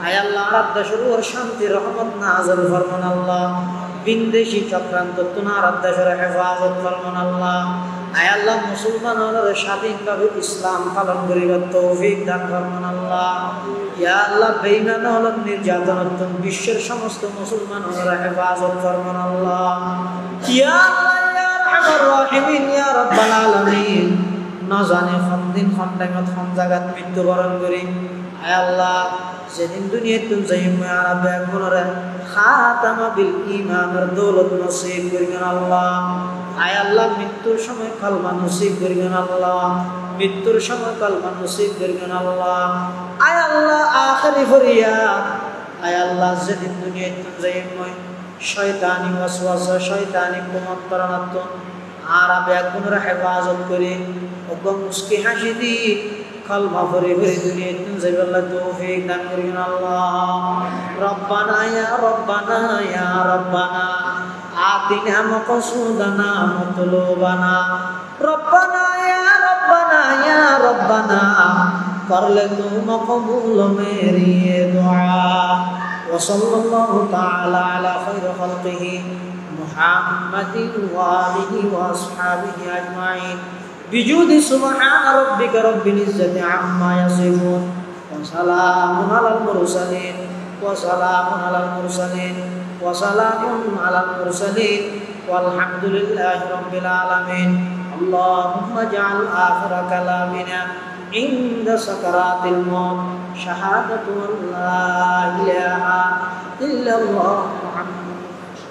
আয় আল্লাহ দেশের উপর শান্তি রহমত নাযিল ফরমান আল্লাহ। বিদেশি চক্রান্ত তুনার দেশের হেফাজত ফরমান আল্লাহ। আয় আল্লাহ মুসলমানের স্বাধীনভাবে ইসলাম পালন করিবার তৌফিক দান ফরমান আল্লাহ। ইয়া আল্লাহ বেঈমান হলেন নির্যাতন বিশ্বের সমস্ত মুসলমানের হেফাজত ফরমান আল্লাহ। ইয়া আল্লাহ ইয়া আরহামার রাহিমিন ইয়া রাব্বাল আলামিন। না জানে কোন দিন কোন টাইমত কোন জায়গাত মৃত্যুবরণ করি, আয় আল্লাহ যেদিন দুনিয়াতে যাইম আর বেগুনরে খাতামা বিল ঈমানের দৌলত নসিব করিবেন আল্লাহ। আয় আল্লাহ মৃত্যুর সময় কালমা নসিব করিবেন আল্লাহ। মৃত্যুর সময় কালমা নসিব করিবেন আল্লাহ। আয় আল্লাহ আখিরি ফরিয়াদ, আয় আল্লাহ যেদিন দুনিয়াতে যাইম শয়তানি ওয়াসওয়াসা শয়তানি কুমন্ত্রণাত আর বেগুনরে হেফাজত করে এবং মুস্কি হাসি দি কালমা পড়ে পড়ে দুনিয়াতে যাইবার তৌফিক দান করিবেন আল্লাহ। রব্বানা ইয়া রব্বানা ইয়া রব্বানা আতিনা মাকসুদানা মাতলুবানা। রব্বানা ইয়া রব্বানা ইয়া রব্বানা করলে তু মকবুল মেরি দুআ। ওয়া সাল্লাল্লাহু তাআলা আলা খায়রি খালকিহি মুহাম্মাদিন ওয়া আলিহি ওয়া আসহাবিহি আজমাইন। বিজুদি সুবহান রাব্বিকা রাব্বিল ইজ্জাতি আম্মা ইয়াসিফুন ওয়া সালামুন আলাল মুরসালিন ওয়া সালামুন আলাল মুরসালিন ওয়া সালামুন আলাল মুরসালিন ওয়ালহামদুলিল্লাহি রাব্বিল আলামিন। আল্লাহুম্মা জাআল আখিরা কালামিনা ইনদা সাকারাতিল মউত শাহাদাতু লা ইলাহা ইল্লাল্লাহ